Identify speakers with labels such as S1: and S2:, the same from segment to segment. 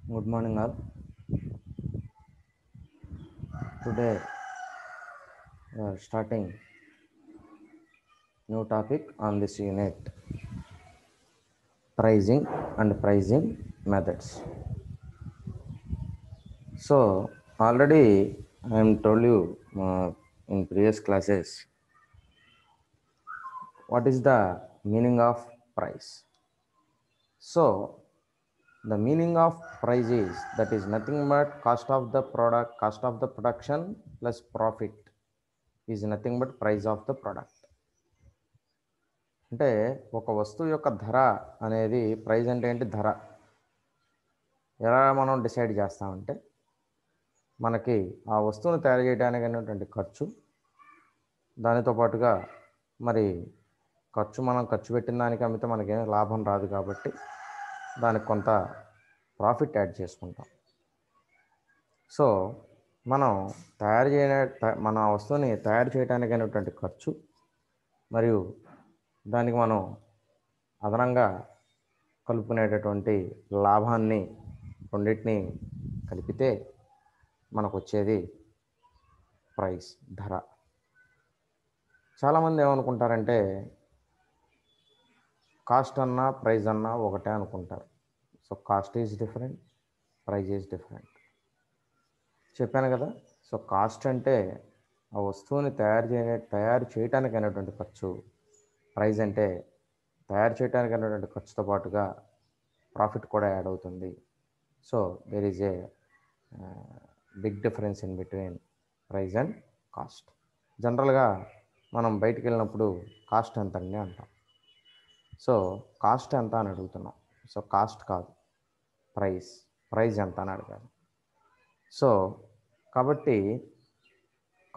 S1: Good morning, all. Today we are starting new topic on this unit: pricing and pricing methods. So already I am told you in previous classes what is the meaning of price. So the meaning of price is that is nothing but cost of the product, cost of the production plus profit is nothing but price of the product. అంటే ఒక వస్తువు యొక్క ధర అనేది price అంటే ఏంటి? ధర ఎలా మనం డిసైడ్ చేస్తామంటే మనకి ఆ వస్తువును తయారు చేయడానికి అయినటువంటి ఖర్చు, దానితో పాటుగా మరి మనం ఖర్చు పెట్టిన దానికి అమ్మితే మనకేం లాభం రాదు కాబట్టి దానికి కొంత ప్రాఫిట్ యాడ్ చేసుకుంటాం. సో మనం మన వస్తువుని తయారు చేయడానికి అయినటువంటి ఖర్చు మరియు దానికి మనం అదనంగా కలుపుకునేటటువంటి లాభాన్ని రెండింటిని కలిపితే మనకు వచ్చేది ప్రైస్, ధర. చాలామంది ఏమనుకుంటారంటే కాస్ట్ అన్నా ప్రైస్ అన్నా ఒకటే అనుకుంటారు. So cost is different, price is different. చెప్పాను కదా. సో కాస్ట్ అంటే ఆ వస్తువుని తయారు చేయడానికి అయినటువంటి ఖర్చు, ప్రైస్ అంటే తయారు చేయడానికి అయినటువంటి ఖర్చుతో పాటుగా ప్రాఫిట్ కూడా యాడ్ అవుతుంది. So there is a big difference in between price and cost. జనరల్గా మనం బయటికి వెళ్ళినప్పుడు కాస్ట్ ఎంత అండి అంటాం. సో కాస్ట్ ఎంత అని అడుగుతున్నాం. సో కాస్ట్ కాదు, ప్రైస్ ఎంత అని అడగాలి. సో కాబట్టి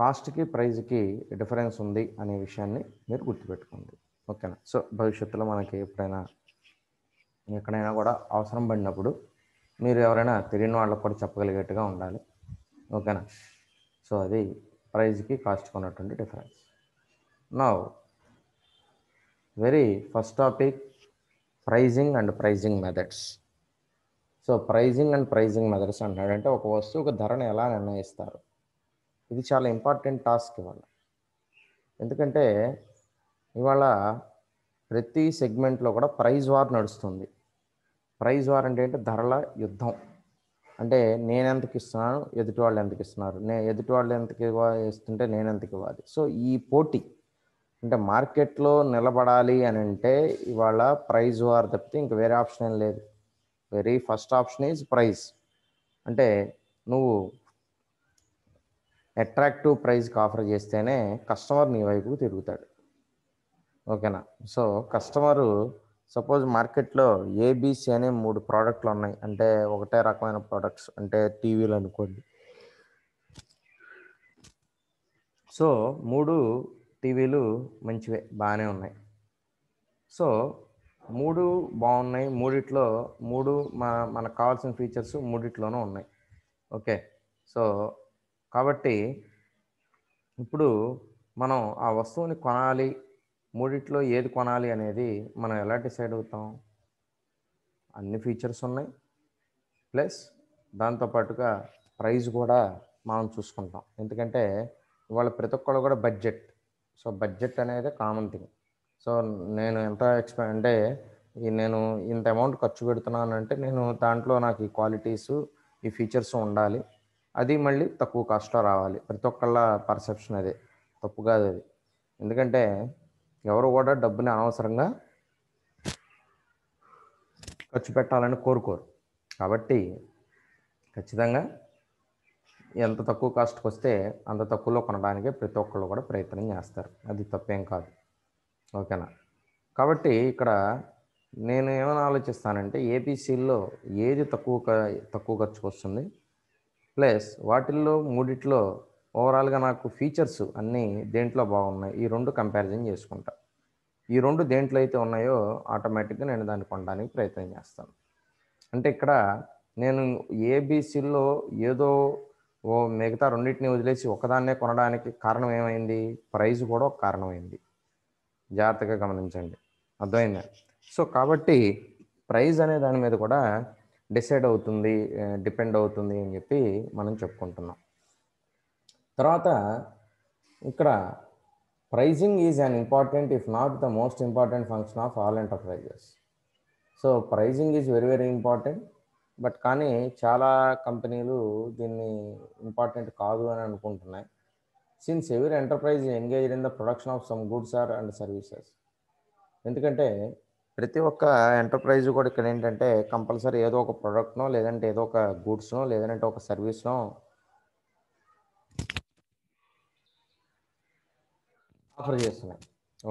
S1: కాస్ట్కి ప్రైజ్కి డిఫరెన్స్ ఉంది అనే విషయాన్ని మీరు గుర్తుపెట్టుకోండి. ఓకేనా. సో భవిష్యత్తులో మనకి ఎక్కడైనా కూడా అవసరం పడినప్పుడు మీరు ఎవరైనా తెలియని వాళ్ళకు కూడా చెప్పగలిగేట్టుగా ఉండాలి. ఓకేనా. సో అది ప్రైజ్కి కాస్ట్కి ఉన్నటువంటి difference. Now very first topic, pricing and pricing methods. So pricing and pricing methods అంటాడంటే ఒక వస్తువుకు ధరను ఎలా నిర్ణయిస్తారు. ఇది చాలా ఇంపార్టెంట్ టాస్క్ ఇవాళ. ఎందుకంటే ఇవాళ ప్రతి సెగ్మెంట్లో కూడా ప్రైజ్ వార్ నడుస్తుంది. ప్రైజ్ వార్ అంటే ఏంటి? ధరల యుద్ధం. అంటే నేను ఎంతకి ఇస్తున్నాను, ఎదుటి వాళ్ళు ఎంతకి ఇస్తున్నారు, ఎదుటి వాళ్ళు ఎంతకి ఇస్తుంటే నేను ఎంతకి ఇవ్వాలి. సో ఈ పోటీ అంటే మార్కెట్లో నిలబడాలి అని అంటే ఇవాళ ప్రైజ్ వార్ తప్పితే ఇంక వేరే ఆప్షన్ ఏం లేదు. Very first option is price. అంటే నువ్వు అట్రాక్టివ్ ప్రైస్కి ఆఫర్ చేస్తేనే కస్టమర్ నీ వైపుకు తిరుగుతాడు. ఓకేనా. సో కస్టమరు సపోజ్ మార్కెట్లో ఏబిసి అనే 3 ప్రోడక్ట్లు ఉన్నాయి. అంటే ఒకటే రకమైన ప్రోడక్ట్స్, అంటే టీవీలు అనుకోండి. సో 3 టీవీలు మంచివే, బాగానే ఉన్నాయి. సో 3 బాగున్నాయి. మూడిట్లో మనకు కావాల్సిన ఫీచర్స్ మూడిట్లోనూ ఉన్నాయి. ఓకే. సో కాబట్టి ఇప్పుడు మనం ఆ వస్తువుని కొనాలి, మూడిట్లో ఏది కొనాలి అనేది మనం ఎలా డిసైడ్ అవుతాం? అన్ని ఫీచర్స్ ఉన్నాయి, ప్లస్ దాంతోపాటుగా ప్రైస్ కూడా మనం చూసుకుంటాం. ఎందుకంటే ఇవాళ ప్రతి ఒక్కళ్ళు కూడా బడ్జెట్. సో బడ్జెట్ అనేది కామన్ థింగ్. సో నేను ఎంత అంటే నేను ఇంత అమౌంట్ ఖర్చు పెడుతున్నాను అంటే నేను దాంట్లో నాకు ఈ క్వాలిటీసు, ఈ ఫీచర్స్ ఉండాలి, అది మళ్ళీ తక్కువ కాస్ట్లో రావాలి. ప్రతి ఒక్కళ్ళ పర్సెప్షన్ అదే, తప్పు కాదు అది. ఎందుకంటే ఎవరు కూడా డబ్బుని అనవసరంగా ఖర్చు పెట్టాలని కోరుకోరు. కాబట్టి ఖచ్చితంగా ఎంత తక్కువ కాస్ట్కి వస్తే అంత తక్కువలో కొనడానికి ప్రతి ఒక్కళ్ళు కూడా ప్రయత్నం చేస్తారు. అది తప్పేం కాదు. ఓకేనా. కాబట్టి ఇక్కడ నేను ఏమైనా ఆలోచిస్తానంటే ఏబిసిల్లో ఏది తక్కువ ఖర్చుకు వస్తుంది, ప్లస్ వాటిల్లో మూడిట్లో ఓవరాల్గా నాకు ఫీచర్స్ అన్నీ దేంట్లో బాగున్నాయి, ఈ రెండు కంపారిజన్ చేసుకుంటా. ఈ రెండు దేంట్లో అయితే ఉన్నాయో ఆటోమేటిక్గా నేను దాన్ని కొనడానికి ప్రయత్నం చేస్తాను. అంటే ఇక్కడ నేను ఏబిసిల్లో ఏదో మిగతా రెండింటిని వదిలేసి ఒకదాన్నే కొనడానికి కారణం ఏమైంది? ప్రైస్ కూడా ఒక కారణమైంది. జాగ్రత్తగా గమనించండి, అర్థమైందా? సో కాబట్టి ప్రైస్ అనే దాని మీద కూడా డిసైడ్ అవుతుంది, డిపెండ్ అవుతుంది అని చెప్పి మనం చెప్పుకుంటున్నాం. తర్వాత ఇక్కడ pricing is an important if not the most important function of all enterprises. So pricing is very very important, but కానీ చాలా కంపెనీలు దీన్ని ఇంపార్టెంట్ కాదు అని అనుకుంటున్నాయి. Since every enterprise engage in the production of some goods or and services. ఎందుకంటే ప్రతి ఒక్క ఎంటర్ప్రైజ్ కూడా ఇక్కడ ఏంటంటే కంపల్సరీ ఏదో ఒక ప్రోడక్ట్నో, లేదంటే ఏదో ఒక గూడ్స్నో, లేదంటే ఒక సర్వీస్నో ఆఫర్ చేస్తున్నాయి.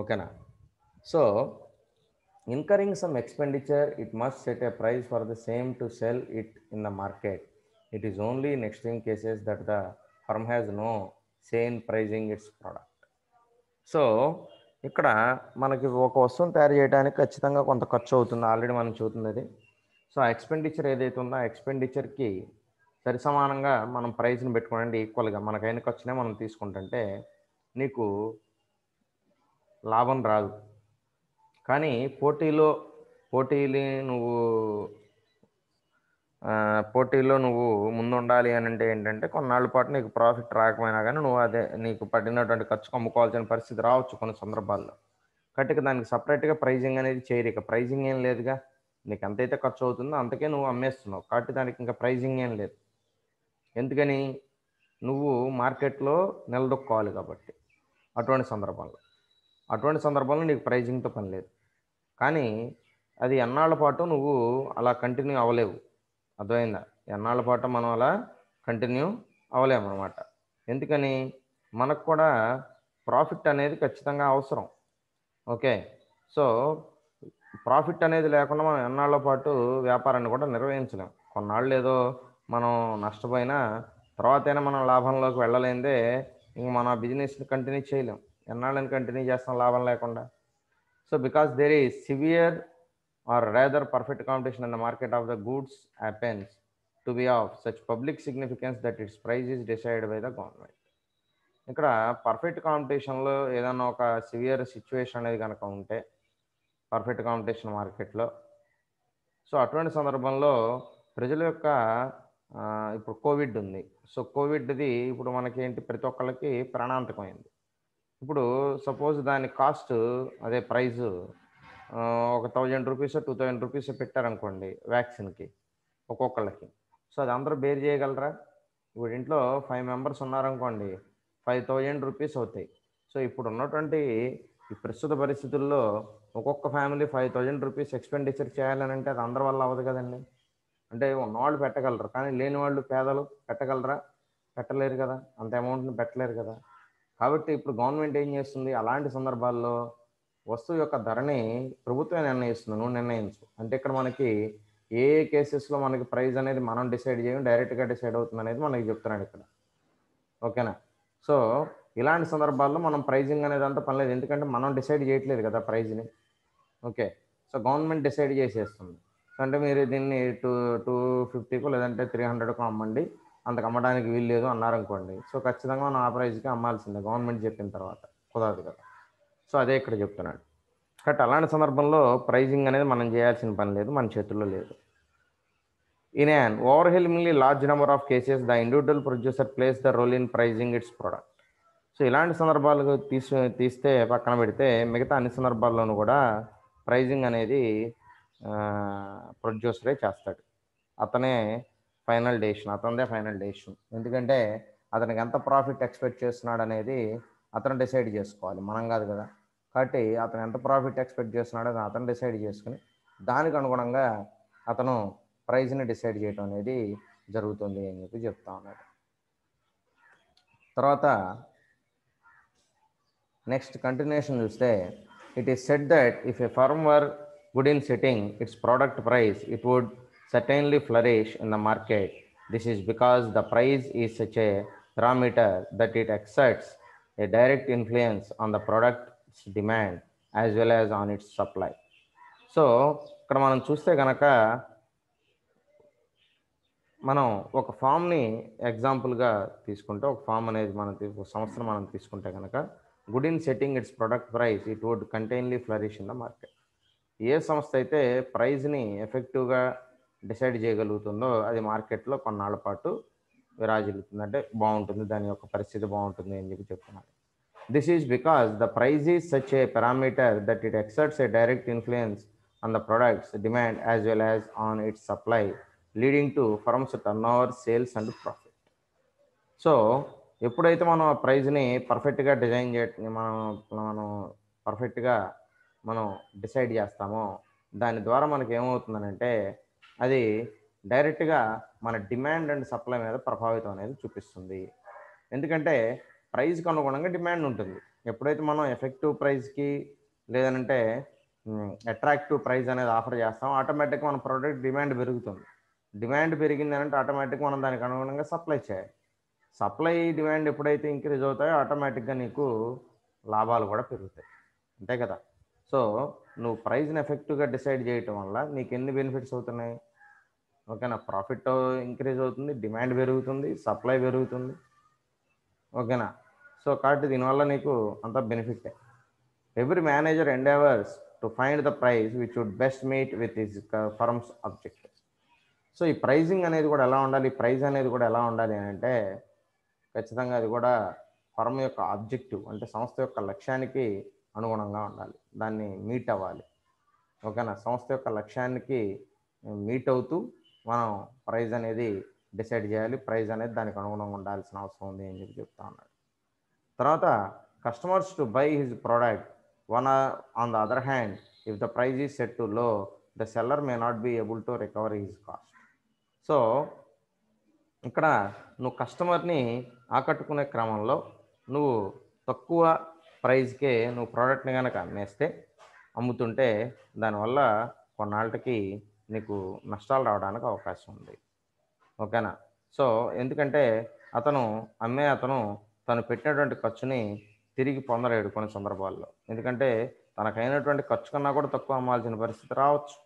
S1: ఓకేనా? So incurring some expenditure, it must set a price for the same to sell it in the market. It is only in extreme cases that the firm has no say in pricing its product. So ఇక్కడ మనకి ఒక వస్తువును తయారు చేయడానికి ఖచ్చితంగా కొంత ఖర్చు అవుతుంది, ఆల్రెడీ మనం చూస్తుంది అది. సో ఆ ఎక్స్పెండిచర్ ఏదైతే ఉందో ఆ ఎక్స్పెండిచర్కి సరి సమానంగా మనం ప్రైస్ని పెట్టుకోండి, ఈక్వల్గా మనకైన ఖర్చునే మనం తీసుకుంటుంటే నీకు లాభం రాదు. కానీ పోటీలో నువ్వు ముందుండాలి అని అంటే ఏంటంటే కొన్నాళ్ళ పాటు నీకు ప్రాఫిట్ రాకపోయినా కానీ నువ్వు అదే నీకు పడినటువంటి ఖర్చుకు అమ్ముకోవాల్సిన పరిస్థితి రావచ్చు కొన్ని సందర్భాల్లో. కాబట్టి దానికి సపరేట్గా ప్రైజింగ్ అనేది చేయరు. ఇక ప్రైజింగ్ ఏం లేదుగా, నీకు ఎంతైతే ఖర్చు అవుతుందో అంతకే నువ్వు అమ్మేస్తున్నావు, కాబట్టి దానికి ఇంకా ప్రైజింగ్ ఏం లేదు. ఎందుకని? నువ్వు మార్కెట్లో నిలదొక్కోవాలి కాబట్టి. అటువంటి సందర్భంలో నీకు ప్రైజింగ్తో పని లేదు. కానీ అది ఎన్నాళ్ళ పాటు నువ్వు అలా కంటిన్యూ అవ్వలేవు. అర్థమైందా? ఎన్నాళ్ళ పాటు మనం అలా కంటిన్యూ అవ్వలేము అనమాట. ఎందుకని? మనకు కూడా ప్రాఫిట్ అనేది ఖచ్చితంగా అవసరం. ఓకే, సో ప్రాఫిట్ అనేది లేకుండా మనం ఎన్నాళ్ళ పాటు వ్యాపారాన్ని కూడా నిర్వహించలేం. కొన్నాళ్ళు ఏదో మనం నష్టపోయినా తర్వాతైనా మనం లాభంలోకి వెళ్ళలేదే ఇంక మన బిజినెస్ని కంటిన్యూ చేయలేం. ఎన్నాళ్ళని కంటిన్యూ చేస్తాం లాభం లేకుండా? So because there is severe or rather perfect competition in the market of the goods happens to be of such public significance that its price is decided by the government. ఇక్కడ perfect కాంపిటీషన్లో ఏదన్నా ఒక severe situation అనేది కనుక ఉంటే perfect competition మార్కెట్లో, so అటువంటి సందర్భంలో ప్రజల యొక్క ఇప్పుడు కోవిడ్ ఉంది. సో కోవిడ్ది ఇప్పుడు మనకేంటి ప్రతి ఒక్కళ్ళకి ప్రాణాంతకమైంది. ఇప్పుడు సపోజ్ దాని కాస్ట్ అదే ప్రైజు ఒక 1000 రూపీస్ 2000 రూపీస్ పెట్టారనుకోండి వ్యాక్సిన్కి ఒక్కొక్కళ్ళకి. సో అది అందరూ బేర్ చేయగలరా? ఇప్పుడు ఇంట్లో 5 మెంబర్స్ ఉన్నారనుకోండి, 5000 రూపీస్ అవుతాయి. సో ఇప్పుడు ఉన్నటువంటి ఈ ప్రస్తుత పరిస్థితుల్లో ఒక్కొక్క ఫ్యామిలీ 5000 రూపీస్ ఎక్స్పెండిచర్ చేయాలని అంటే అది అందరి వల్ల అవ్వదు కదండి. అంటే ఉన్నవాళ్ళు పెట్టగలరు, కానీ లేని వాళ్ళు పేదలు పెట్టగలరా? పెట్టలేరు కదా, అంత అమౌంట్ని పెట్టలేరు కదా. కాబట్టి ఇప్పుడు గవర్నమెంట్ ఏం చేస్తుంది? అలాంటి సందర్భాల్లో వస్తువు యొక్క ధరని ప్రభుత్వం నిర్ణయిస్తుంది, నువ్వు నిర్ణయించు. అంటే ఇక్కడ మనకి ఏ కేసెస్లో మనకి ప్రైస్ అనేది మనం డిసైడ్ చేయం, డైరెక్ట్గా డిసైడ్ అవుతుంది అనేది మనకి చెప్తున్నాడు ఇక్కడ. ఓకేనా? సో ఇలాంటి సందర్భాల్లో మనం ప్రైజింగ్ అనేది అంతా పని లేదు, ఎందుకంటే మనం డిసైడ్ చేయట్లేదు కదా ప్రైజ్ని. ఓకే, సో గవర్నమెంట్ డిసైడ్ చేసేస్తుంది. అంటే మీరు దీన్ని 250కో లేదంటే 300కో అమ్మండి, అంతకు అమ్మడానికి వీలు లేదు అన్నారనుకోండి, సో ఖచ్చితంగా మనం ఆ ప్రైజ్కి అమ్మాల్సిందే గవర్నమెంట్ చెప్పిన తర్వాత, కుదరదు కదా. సో అదే ఇక్కడ చెప్తున్నాడు. కాబట్టి అలాంటి సందర్భంలో ప్రైజింగ్ అనేది మనం చేయాల్సిన పని లేదు, మన చేతుల్లో లేదు. In an overwhelmingly large number of cases, the individual producer plays the role in pricing its product. So ఇలాంటి సందర్భాలు తీస్తే పక్కన పెడితే మిగతా అన్ని సందర్భాల్లోనూ కూడా ప్రైజింగ్ అనేది ప్రొడ్యూసరే చేస్తాడు. అతనే అతనిదే ఫైనల్ డెసిషన్. ఎందుకంటే అతనికి ఎంత ప్రాఫిట్ ఎక్స్పెక్ట్ చేస్తున్నాడు అనేది అతను డిసైడ్ చేసుకోవాలి, మనం కాదు కదా. కాబట్టి అతను ఎంత ప్రాఫిట్ ఎక్స్పెక్ట్ చేస్తున్నాడో అతను డిసైడ్ చేసుకుని దానికి అనుగుణంగా అతను ప్రైజ్ని డిసైడ్ చేయడం అనేది జరుగుతుంది అని చెప్పి చెప్తా ఉన్నాడు. తర్వాత నెక్స్ట్ కంటిన్యూషన్ చూస్తే, it is said that if a firm were good in setting its product price, it would certainly flourish in the market. This is because the price is such a parameter that it exerts a direct influence on the product's demand as well as on its supply. So ఇక్కడ మనం చూస్తే కనుక మనం ఒక ఫామ్ని ఎగ్జాంపుల్గా తీసుకుంటే, ఒక ఫామ్ అనేది ఒక సంస్థను మనం తీసుకుంటే కనుక, good in setting its product price, it would certainly flourish in the market. ఏ సంస్థ అయితే ప్రైజ్ని ఎఫెక్టివ్గా డిసైడ్ చేయగలుగుతుందో అది మార్కెట్లో కొన్నాళ్ళ పాటు విరాజిల్లుతుంది, అంటే బాగుంటుంది, దాని యొక్క పరిస్థితి బాగుంటుంది అని చెప్పి చెప్తున్నారు. This is because the price is such a parameter that it exerts a direct influence on the product's demand as well as on its supply, leading to firms' turnover, sales and profit. So ఎప్పుడైతే మనం ఆ ప్రైజ్ని పర్ఫెక్ట్గా design మనం పర్ఫెక్ట్గా మనం decide చేస్తామో దాని ద్వారా మనకి ఏమవుతుందనంటే అది డైరెక్ట్గా మన డిమాండ్ అండ్ సప్లై మీద ప్రభావితం అనేది చూపిస్తుంది. ఎందుకంటే ప్రైస్కి అనుగుణంగా డిమాండ్ ఉంటుంది. ఎప్పుడైతే మనం ఎఫెక్టివ్ ప్రైస్కి లేదంటే అట్రాక్టివ్ ప్రైస్ అనేది ఆఫర్ చేస్తాం, ఆటోమేటిక్గా మన ప్రోడక్ట్ డిమాండ్ పెరుగుతుంది. డిమాండ్ పెరిగింది అంటే ఆటోమేటిక్గా మనం దానికి అనుగుణంగా సప్లై చేయాలి. సప్లై డిమాండ్ ఎప్పుడైతే ఇంక్రీజ్ అవుతాయో ఆటోమేటిక్గా నీకు లాభాలు కూడా పెరుగుతాయి, అంతే కదా. సో నువ్వు ప్రైస్ని ఎఫెక్టివ్గా డిసైడ్ చేయటం వల్ల నీకు ఎన్ని బెనిఫిట్స్ అవుతున్నాయి? ఓకేనా, ప్రాఫిట్ ఇంక్రీజ్ అవుతుంది, డిమాండ్ పెరుగుతుంది, సప్లై పెరుగుతుంది, ఓకేనా. సో కాబట్టి దీనివల్ల నీకు అంత బెనిఫిటే. Every manager endeavours to find the price which would best meet with his firm's objective. So ఈ ప్రైజింగ్ అనేది కూడా ఎలా ఉండాలి, ప్రైస్ అనేది కూడా ఎలా ఉండాలి అని అంటే ఖచ్చితంగా అది కూడా ఫర్మ్ యొక్క ఆబ్జెక్టివ్ అంటే సంస్థ యొక్క లక్ష్యానికి అనుగుణంగా ఉండాలి, దాన్ని మీట్ అవ్వాలి, ఓకేనా. సంస్థ యొక్క లక్ష్యానికి మీట్ అవుతూ మనం ప్రైస్ అనేది డిసైడ్ చేయాలి, ప్రైస్ అనేది దానికి అనుగుణంగా ఉండాల్సిన అవసరం ఉంది అని చెప్పి చెప్తా ఉన్నాడు. తర్వాత customers to buy his product on the other hand if the price is set to low the seller may not be able to recover his cost. So ఇక్కడ నువ్వు కస్టమర్ని ఆకట్టుకునే క్రమంలో నువ్వు తక్కువ ప్రైస్కే నువ్వు ప్రోడక్ట్ని కనుక అమ్ముతుంటే దానివల్ల కొన్నాళ్ళకి నీకు నష్టాలు రావడానికి అవకాశం ఉంది, ఓకేనా. సో ఎందుకంటే అతను తను పెట్టినటువంటి ఖర్చుని తిరిగి పొందలేడు కొన్ని సందర్భాల్లో, ఎందుకంటే తనకైనటువంటి ఖర్చు కన్నా కూడా తక్కువ అమ్మాల్సిన పరిస్థితి రావచ్చు.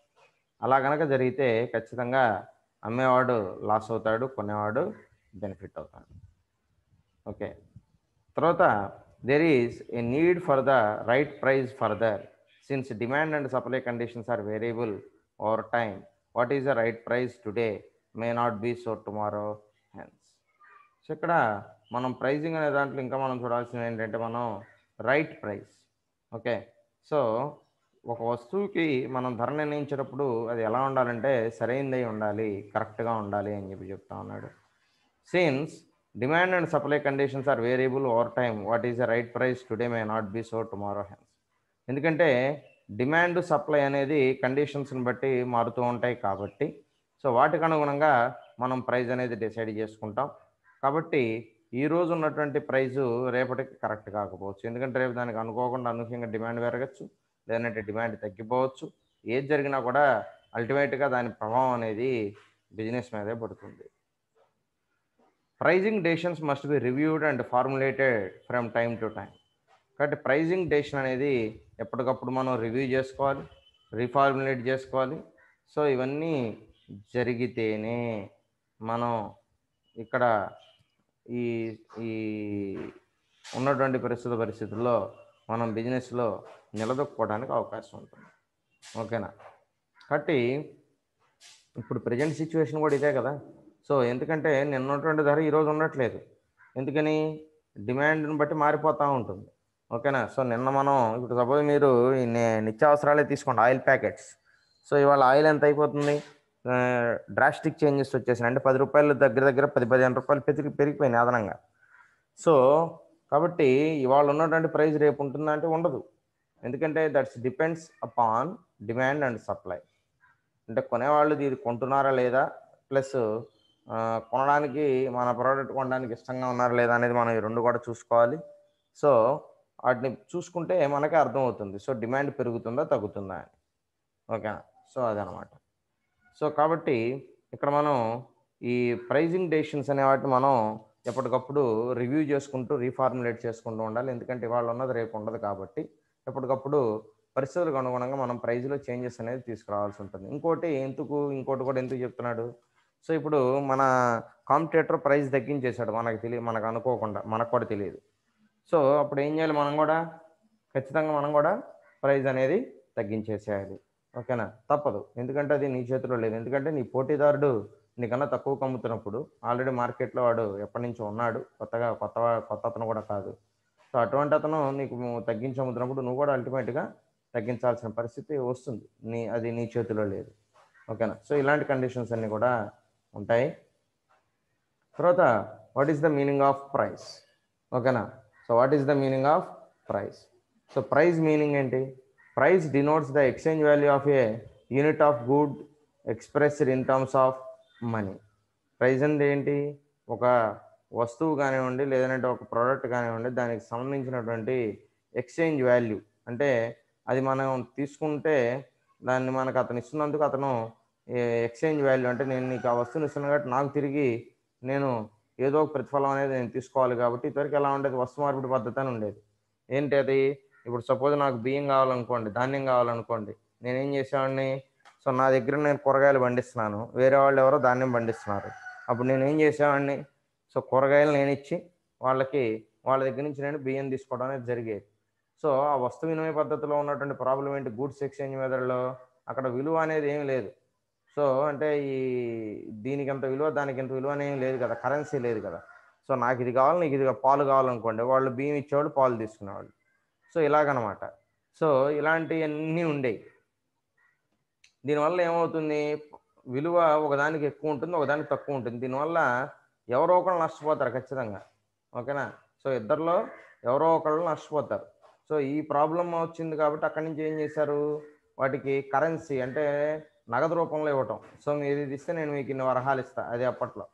S1: అలా కనుక జరిగితే ఖచ్చితంగా అమ్మేవాడు లాస్ అవుతాడు, కొనేవాడు బెనిఫిట్ అవుతాడు, ఓకే. తర్వాత there is a need for the right price further since demand and supply conditions are variable over time. What is the right price today may not be so tomorrow hence. So ఇక్కడ మనం pricing అనే దాంట్లో ఇంకా మనం చూడాల్సింది ఏంటంటే మనం right price, okay. So ఒక వస్తువుకి మనం ధర నిర్ణయించేటప్పుడు అది ఎలా ఉండాలంటే సరైనదై ఉండాలి, కరెక్ట్గా ఉండాలి అని చెప్పి చెప్తా ఉన్నాడు. Since demand and supply conditions are variable over time what is the right price today may not be so tomorrow hence. ఎందుకంటే డిమాండ్ సప్లై అనేది కండిషన్స్ని బట్టి మారుతూ ఉంటాయి కాబట్టి సో వాటికి అనుగుణంగా మనం ప్రైస్ అనేది డిసైడ్ చేసుకుంటాం. కాబట్టి ఈరోజు ఉన్నటువంటి ప్రైజు రేపటికి కరెక్ట్ కాకపోవచ్చు, ఎందుకంటే రేపు దానికి అనుకోకుండా అనూహ్యంగా డిమాండ్ పెరగచ్చు, లేదంటే డిమాండ్ తగ్గిపోవచ్చు. ఏది జరిగినా కూడా అల్టిమేట్గా దాని ప్రభావం అనేది బిజినెస్ మీదే పడుతుంది. Pricing decisions must be reviewed and formulated from time to time. కాబట్టి ప్రైజింగ్ డెసిషన్ అనేది ఎప్పటికప్పుడు మనం రివ్యూ చేసుకోవాలి, రీఫార్ములేట్ చేసుకోవాలి. సో ఇవన్నీ జరిగితేనే మనం ఇక్కడ ఈ ఈ ఉన్నటువంటి పరిస్థితుల్లో మనం బిజినెస్లో నిలదొక్కుకోవడానికి అవకాశం ఉంటుంది, ఓకేనా. కాబట్టి ఇప్పుడు ప్రజెంట్ సిచ్యువేషన్ కూడా ఇదే కదా. సో ఎందుకంటే నిన్న ఉన్నటువంటి ధర ఈరోజు ఉండట్లేదు, ఎందుకని డిమాండ్ని బట్టి మారిపోతూ ఉంటుంది, ఓకేనా. సో నిన్న మనం ఇప్పుడు సపోజ్ మీరు నిత్యావసరాలే తీసుకోండి, ఆయిల్ ప్యాకెట్స్. సో ఇవాళ ఆయిల్ ఎంత అయిపోతుంది, డ్రాస్టిక్ చేంజెస్ వచ్చేసినాయి, అంటే 10 రూపాయలు దగ్గర 10-15 రూపాయలు పెరిగిపోయినాయి అదనంగా. సో కాబట్టి ఇవాళ ఉన్నటువంటి ప్రైస్ రేపు ఉంటుందా అంటే ఉండదు, ఎందుకంటే that's depends upon demand and supply. అంటే కొనేవాళ్ళు ఇది కొంటున్నారా లేదా, ప్లస్ కొనడానికి మన ప్రోడక్ట్ కొనడానికి ఇష్టంగా ఉన్నారా లేదా అనేది మనం ఈ రెండు కూడా చూసుకోవాలి. సో వాటిని చూసుకుంటే మనకే అర్థమవుతుంది సో డిమాండ్ పెరుగుతుందా తగ్గుతుందా అని, ఓకేనా. సో అదనమాట. సో కాబట్టి ఇక్కడ మనం ఈ ప్రైజింగ్ డెసిషన్స్ అనే వాటిని మనం ఎప్పటికప్పుడు రివ్యూ చేసుకుంటూ రీఫార్ములేట్ చేసుకుంటూ ఉండాలి, ఎందుకంటే ఇవాళ ఉన్నది రేపు ఉండదు కాబట్టి ఎప్పటికప్పుడు పరిస్థితులకు అనుగుణంగా మనం ప్రైజ్లో చేంజెస్ అనేది తీసుకురావాల్సి ఉంటుంది. ఇంకోటి కూడా ఎందుకు చెప్తున్నాడు, సో ఇప్పుడు మన కాంపిటేటర్ ప్రైస్ తగ్గించేశాడు, మనకు అనుకోకుండా, మనకు కూడా తెలియదు. సో అప్పుడు ఏం చేయాలి, ఖచ్చితంగా మనం కూడా ప్రైస్ అనేది తగ్గించేసేయాలి. ఓకేనా, తప్పదు, ఎందుకంటే అది నీ చేతిలో లేదు. ఎందుకంటే నీ పోటీదారుడు నీకన్నా తక్కువ అమ్ముతున్నప్పుడు ఆల్రెడీ మార్కెట్లో వాడు ఎప్పటి నుంచో ఉన్నాడు, కొత్త అతను కూడా కాదు. సో అటువంటి అతను నీకు తగ్గించి అమ్ముతున్నప్పుడు నువ్వు కూడా అల్టిమేట్గా తగ్గించాల్సిన పరిస్థితి వస్తుంది. అది నీ చేతిలో లేదు. ఓకేనా, సో ఇలాంటి కండిషన్స్ అన్నీ కూడా ఉంటాయి. తర్వాత what is the meaning of price? ఓకేనా, so what is the meaning of price? So price meaning ఏంటి? Price denotes the exchange value of a unit of good expressed in terms of money. Price అంటే ఏంటి? ఒక వస్తువు కానివ్వండి, లేదంటే ఒక product కానివ్వండి, దానికి సంబంధించినటువంటి ఎక్స్చేంజ్ వాల్యూ. అంటే అది మనం తీసుకుంటే దాన్ని మనకు అతను ఇస్తున్నందుకు అతను ఎక్స్చేంజ్ వాల్యూ అంటే నేను నీకు ఆ వస్తువుని ఇస్తున్నాను కాబట్టి నాకు తిరిగి నేను ఏదో ఒక ప్రతిఫలం అనేది నేను తీసుకోవాలి. కాబట్టి ఇదివరకు ఎలా ఉండేది? వస్తు మార్పిడి పద్ధతి అని ఉండేది. ఏంటి అది? ఇప్పుడు సపోజ్ నాకు బియ్యం కావాలనుకోండి, ధాన్యం కావాలనుకోండి, నేనేం చేసేవాడిని? సో నా దగ్గర నేను కూరగాయలు పండిస్తున్నాను, వేరే వాళ్ళు ఎవరో ధాన్యం పండిస్తున్నారు. అప్పుడు నేను ఏం చేసేవాడిని? సో కూరగాయలు నేను ఇచ్చి వాళ్ళ దగ్గర నుంచి నేను బియ్యం తీసుకోవడం అనేది జరిగేది. సో ఆ వస్తు వినిమయ పద్ధతిలో ఉన్నటువంటి ప్రాబ్లం ఏంటి? గూడ్స్ ఎక్స్చేంజ్ మెథడ్లో అక్కడ విలువ అనేది ఏమీ లేదు. సో అంటే దీనికి ఎంత విలువ, దానికి ఎంత విలువ అనేది లేదు కదా, కరెన్సీ లేదు కదా. సో నాకు ఇది కావాలి, నీకు ఇది పాలు కావాలనుకోండి, వాళ్ళు బియ్యం ఇచ్చేవాళ్ళు, పాలు తీసుకునేవాళ్ళు. సో ఇలాగనమాట. సో ఇలాంటివన్నీ ఉండేవి. దీనివల్ల ఏమవుతుంది? విలువ ఒకదానికి ఎక్కువ ఉంటుంది, ఒకదానికి తక్కువ ఉంటుంది. దీనివల్ల ఎవరో ఒకళ్ళు నష్టపోతారు ఖచ్చితంగా. ఓకేనా, సో ఇద్దరిలో ఎవరో ఒకళ్ళు నష్టపోతారు. సో ఈ ప్రాబ్లం వచ్చింది కాబట్టి అక్కడి నుంచి ఏం చేశారు? వాటికి కరెన్సీ అంటే నగదు రూపంలో ఇవ్వటం. సో మీరు ఇది ఇస్తే నేను మీకు ఇన్ని వరహాలు ఇస్తాను, అది అప్పట్లో,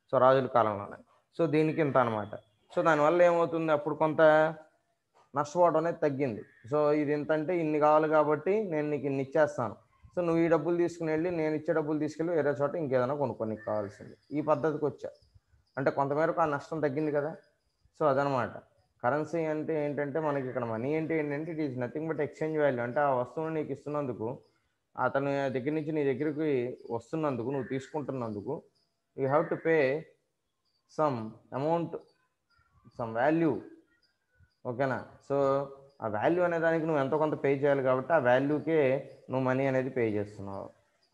S1: సో రాజుల కాలంలోనే. సో దీనికి ఇంత అనమాట. సో దానివల్ల ఏమవుతుంది? అప్పుడు కొంత నష్టపోవడం అనేది తగ్గింది. సో ఇది ఎంత అంటే ఇన్ని కావాలి కాబట్టి నేను నీకు ఇన్ని ఇచ్చేస్తాను. సో నువ్వు ఈ డబ్బులు తీసుకుని వెళ్ళి నేను ఇచ్చే డబ్బులు తీసుకెళ్ళి వేరే చోట ఇంకేదైనా కొనుక్కొని నీకు కావాల్సింది. ఈ పద్ధతికి వచ్చా అంటే కొంతమేరకు ఆ నష్టం తగ్గింది కదా. సో అదనమాట. కరెన్సీ అంటే ఏంటంటే మనకి ఇక్కడ మనీ అంటే ఏంటంటే it is nothing but exchange value. అంటే ఆ వస్తువుని నీకు ఇస్తున్నందుకు, అతని దగ్గర నుంచి నీ దగ్గరికి వస్తున్నందుకు, నువ్వు తీసుకుంటున్నందుకు you have to pay some amount, some value. ఓకేనా, సో ఆ వాల్యూ అనే దానికి నువ్వు ఎంతో కొంత పే చేయాలి కాబట్టి ఆ వాల్యూకే నువ్వు మనీ అనేది పే చేస్తున్నావు.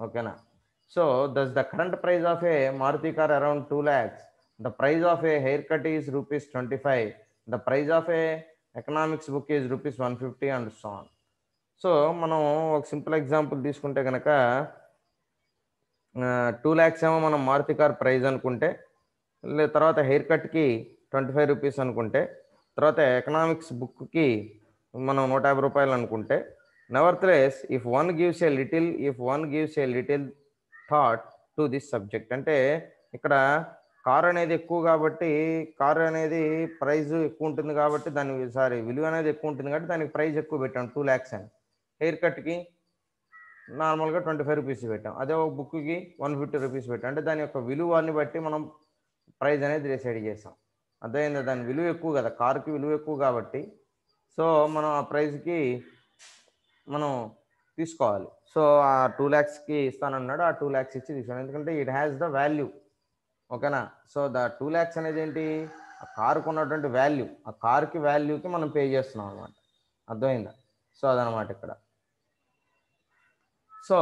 S1: ఓకేనా, so thus the current price of a Maruti car around 2 lakhs. The price of a hair cut is ₹25. The price of a economics book is ₹150 and so on. So మనం ఒక simple example తీసుకుంటే కనుక 2 lakhs ఏమో మనం Maruti car praise అనుకుంటే, తర్వాత hair కట్కి ₹25 అనుకుంటే, తర్వాత ఎకనామిక్స్ బుక్కి మనం ₹150 అనుకుంటే, నెవర్త్లెస్ if one gives a little thought to this subject. అంటే ఇక్కడ కారు అనేది ఎక్కువ కాబట్టి, కారు అనేది ప్రైజ్ ఎక్కువ ఉంటుంది కాబట్టి విలువ అనేది ఎక్కువ ఉంటుంది కాబట్టి దానికి ప్రైజ్ ఎక్కువ పెట్టాం 2 lakhs అని. హెయిర్ కట్కి నార్మల్గా ₹25 పెట్టాం, అదే ఒక బుక్కి ₹150 పెట్టాం. అంటే దాని యొక్క విలువని బట్టి మనం ప్రైజ్ అనేది డిసైడ్ చేసాం. అర్థమైందా? దాని విలువ ఎక్కువ కదా, కారుకి విలువ ఎక్కువ కాబట్టి సో మనం ఆ ప్రైజ్కి మనం తీసుకోవాలి. సో ఆ 2 lakhsకి ఇస్తానన్నాడు, ఆ 2 lakhs ఇచ్చి తీసుకోండి, ఎందుకంటే ఇట్ హ్యాస్ ద వాల్యూ. ఓకేనా, సో ద 2 lakhs అనేది ఏంటి? ఆ కారుకు ఉన్నటువంటి వాల్యూ, ఆ కారుకి వాల్యూకి మనం పే చేస్తున్నాం అనమాట. అర్థమైందా? సో అదనమాట ఇక్కడ. సో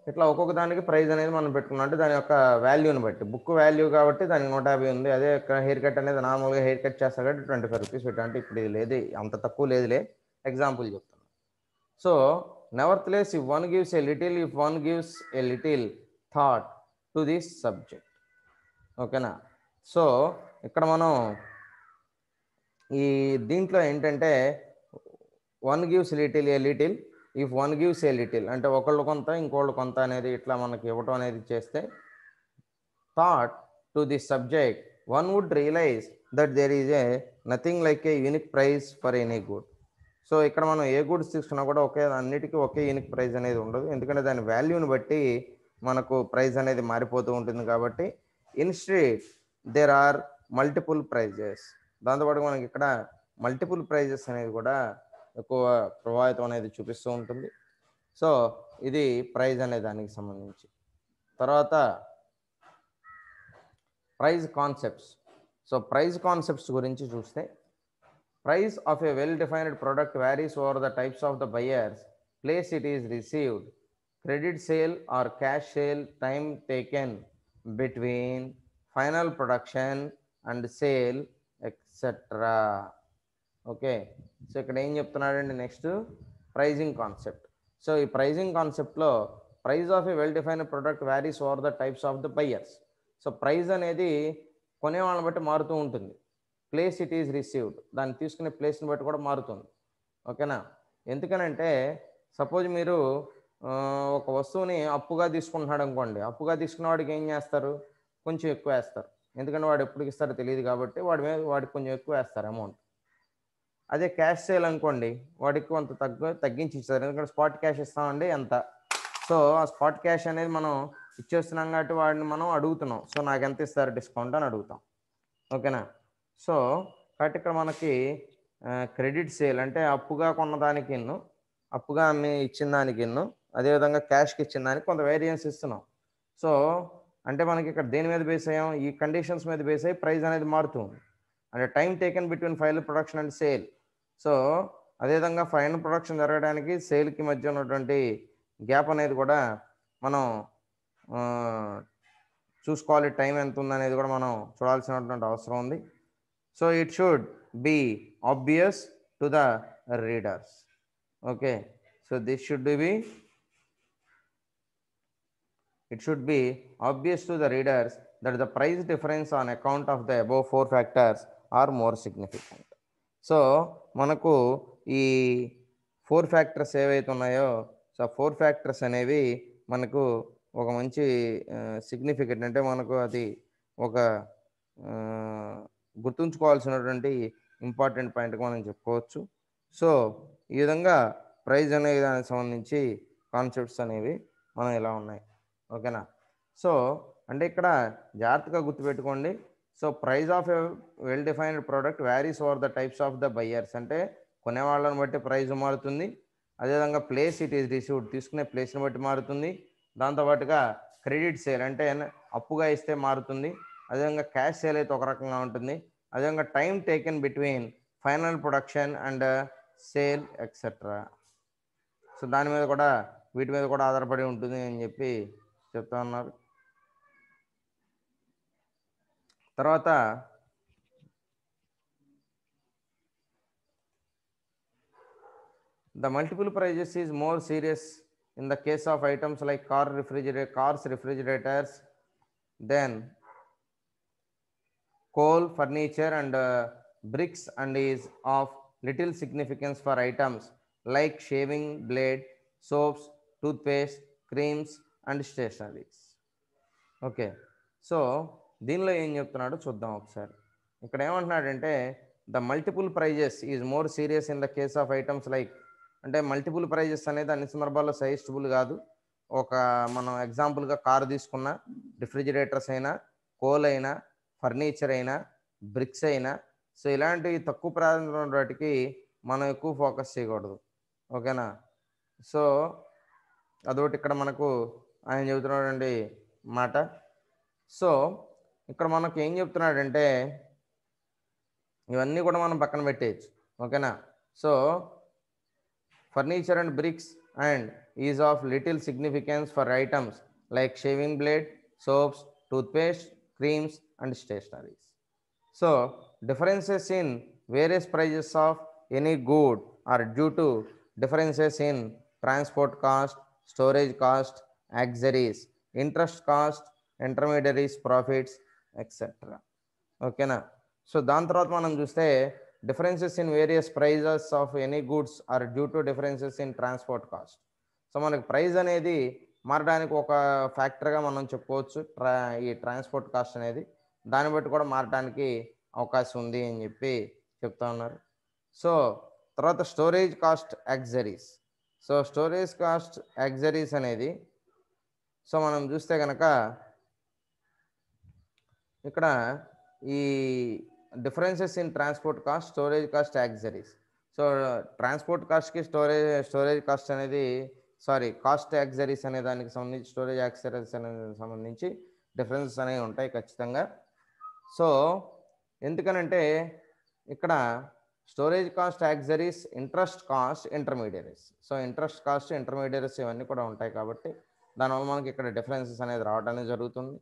S1: ఇట్లా ఒక్కొక్క దానికి ప్రైజ్ అనేది మనం పెట్టుకున్నాం, అంటే దాని యొక్క వాల్యూని బట్టి. బుక్ వాల్యూ కాబట్టి దానికి 150 ఉంది, అదే హెయిర్ కట్ అనేది నార్మల్గా హెయిర్ కట్ చేస్తాడు కాబట్టి ₹25 పెట్టాం. అంటే ఇప్పుడు ఇది లేదు, అంత తక్కువ లేదులే, ఎగ్జాంపుల్ చెప్తాను. So నెవర్త్లెస్ if one gives a little thought to this subject. ఓకేనా, సో ఇక్కడ మనం ఈ దీంట్లో ఏంటంటే one gives a little, if one gives a little అంటే ఒకళ్ళు కొంత ఇంకోళ్ళు కొంత అనేది ఇట్లా మనకి ఇవ్వటం అనేది చేస్తే, thought to this subject one would realise that there is a nothing like a unique price for any good. So ఇక్కడ మనం ఏ గుడ్స్ తీసుకున్నా కూడా అన్నిటికీ ఒకే యూనిక్ ప్రైజ్ అనేది ఉండదు, ఎందుకంటే దాని వాల్యూని బట్టి మనకు ప్రైజ్ అనేది మారిపోతూ ఉంటుంది. కాబట్టి instead there are multiple prices. దాంతోపాటు మనకి ఇక్కడ మల్టిపుల్ ప్రైజెస్ అనేది కూడా ఎక్కువ ప్రభావితం అనేది చూపిస్తూ ఉంటుంది. సో ఇది ప్రైజ్ అనే దానికి సంబంధించి. తర్వాత price concepts. So price concepts గురించి చూస్తే, price of a well defined product varies over the types of the buyers, place it is received, credit sale or cash sale time taken between final production and sale etc. Okay. So ఇక్కడ ఏం చెప్తున్నాడండి next pricing concept. So ఈ pricing కాన్సెప్ట్లో price of a well defined product varies over the types of the buyers. So price అనేది కొనేవాళ్ళని బట్టి మారుతూ ఉంటుంది. Place it is received, దాన్ని తీసుకునే ప్లేస్ని బట్టి కూడా మారుతుంది. ఓకేనా. ఎందుకనంటే సపోజ్ మీరు ఒక వస్తువుని అప్పుగా తీసుకుంటున్నాడు అనుకోండి, అప్పుగా తీసుకున్న వాడికి ఏం చేస్తారు, కొంచెం ఎక్కువ వేస్తారు. ఎందుకంటే వాడు ఎప్పటికి ఇస్తారో తెలియదు కాబట్టి వాడికి కొంచెం ఎక్కువ వేస్తారు అమౌంట్. అదే క్యాష్ సేల్ అనుకోండి, వాడికి కొంత తగ్గించి ఇస్తారు. ఎందుకంటే స్పాట్ క్యాష్ ఇస్తామండి ఎంత. సో ఆ స్పాట్ క్యాష్ అనేది మనం ఇచ్చేస్తున్నాం కాబట్టి వాడిని మనం అడుగుతున్నాం, సో నాకు ఎంత ఇస్తారు డిస్కౌంట్ అని అడుగుతాం. ఓకేనా. సో కాబట్టి ఇక్కడ మనకి క్రెడిట్ సేల్ అంటే అప్పుగా కొన్నదానికి అప్పుగా అమ్మి ఇచ్చిన దానికి అదేవిధంగా క్యాష్కి ఇచ్చిన దానికి కొంత వేరియన్స్ ఇస్తున్నాం. సో అంటే మనకి ఇక్కడ దేని మీద బేస్ అయ్యాం, ఈ కండిషన్స్ మీద బేస్ అయ్యి ప్రైస్ అనేది మారుతుంది. అంటే time taken between final production and sale. So అదేవిధంగా ఫైనల్ ప్రొడక్షన్ జరగడానికి సేల్కి మధ్య ఉన్నటువంటి గ్యాప్ అనేది కూడా మనం చూసుకోవాలి. టైం ఎంత ఉందనేది కూడా మనం చూడాల్సినటువంటి అవసరం ఉంది. So it should be obvious to the readers. Okay. So this should be it should be obvious to the readers that the price difference on account of the above 4 factors are more significant. So మనకు ఈ 4 factors ఏవైతే ఉన్నాయో, so 4 factors అనేవి మనకు ఒక మంచి significant, అంటే మనకు అది ఒక గుర్తుంచుకోవాల్సినటువంటి ఇంపార్టెంట్ పాయింట్గా మనం చెప్పుకోవచ్చు. సో ఈ విధంగా ప్రైస్ అనే దానికి సంబంధించి కాన్సెప్ట్స్ అనేవి మనం ఇలా ఉన్నాయి. ఓకేనా. సో అంటే ఇక్కడ జాగ్రత్తగా గుర్తుపెట్టుకోండి. So price of a well defined product varies over the types of the buyers, అంటే కొనేవాళ్ళని బట్టి ప్రైస్ మారుతుంది. అదేవిధంగా ప్లేస్ ఇట్ ఈస్ రిసీవ్డ్, తీసుకునే ప్లేస్ని బట్టి మారుతుంది. దాంతోపాటుగా క్రెడిట్ సేల్ అంటే అప్పుగా ఇస్తే మారుతుంది. అదేవిధంగా క్యాష్ సేల్ అయితే ఒక రకంగా ఉంటుంది. అదేవిధంగా time taken between final production and sale etcetera. So దాని మీద కూడా వీటి మీద కూడా ఆధారపడి ఉంటుంది అని చెప్పి చెప్తా ఉన్నారు. తర్వాత the multiple prices is more serious in the case of items like cars, refrigerators, then coal, furniture and bricks, and is of little significance for items like shaving blade, soaps, toothpaste, creams and stationaries. Okay. So దీనిలో ఏం చెప్తున్నాడో చూద్దాం ఒకసారి. ఇక్కడ ఏమంటున్నాడంటే the multiple prices is more serious in the case of items like, అంటే multiple prices అనేది అన్ని సందర్భాల్లో సజెస్టబుల్ కాదు. ఒక మనం ఎగ్జాంపుల్గా కారు తీసుకున్న, రిఫ్రిజిరేటర్స్ అయినా, కోల్ అయినా, ఫర్నిచర్ అయినా, బ్రిక్స్ అయినా, సో ఇలాంటివి తక్కువ ప్రాధాన్యత ఉన్న వాటికి మనం ఎక్కువ ఫోకస్ చేయకూడదు. ఓకేనా. సో అదొకటి ఇక్కడ మనకు ఆయన చెబుతున్నాడండి మాట. సో ఇక్కడ మనకు ఏం చెప్తున్నాడంటే ఇవన్నీ కూడా మనం పక్కన పెట్టేయచ్చు. ఓకేనా. So furniture and bricks and is of little significance for items like shaving blade, soaps, toothpaste, creams and stationeries. So differences in various prices of any good are due to differences in transport cost, storage cost, auxiliaries, interest cost, intermediaries profits etc. ఓకేనా. So దాని తర్వాత మనం చూస్తే differences in various prices of any goods are due to differences in transport cost. So మనకి price అనేది మారడానికి ఒక ఫ్యాక్టర్గా మనం చెప్పుకోవచ్చు ఈ ట్రాన్స్పోర్ట్ కాస్ట్ అనేది. దాన్ని బట్టి కూడా మారడానికి అవకాశం ఉంది అని చెప్పి చెప్తా ఉన్నారు. సో తర్వాత storage cost accessories. So storage cost accessories అనేది సో మనం చూస్తే కనుక ఇక్కడ ఈ differences in transport cost, storage cost, accessories. So transport కాస్ట్కి స్టోరేజ్ కాస్ట్ అనేది కాస్ట్ యాక్సరీస్ అనే దానికి సంబంధించి, స్టోరేజ్ యాక్సరీస్ అనేది సంబంధించి డిఫరెన్సెస్ అనేవి ఉంటాయి ఖచ్చితంగా. సో ఎందుకనంటే ఇక్కడ storage cost accessories, interest cost, intermediaries. So interest cost, intermediaries ఇవన్నీ కూడా ఉంటాయి కాబట్టి దానివల్ల మనకి ఇక్కడ డిఫరెన్సెస్ అనేది రావడం జరుగుతుంది.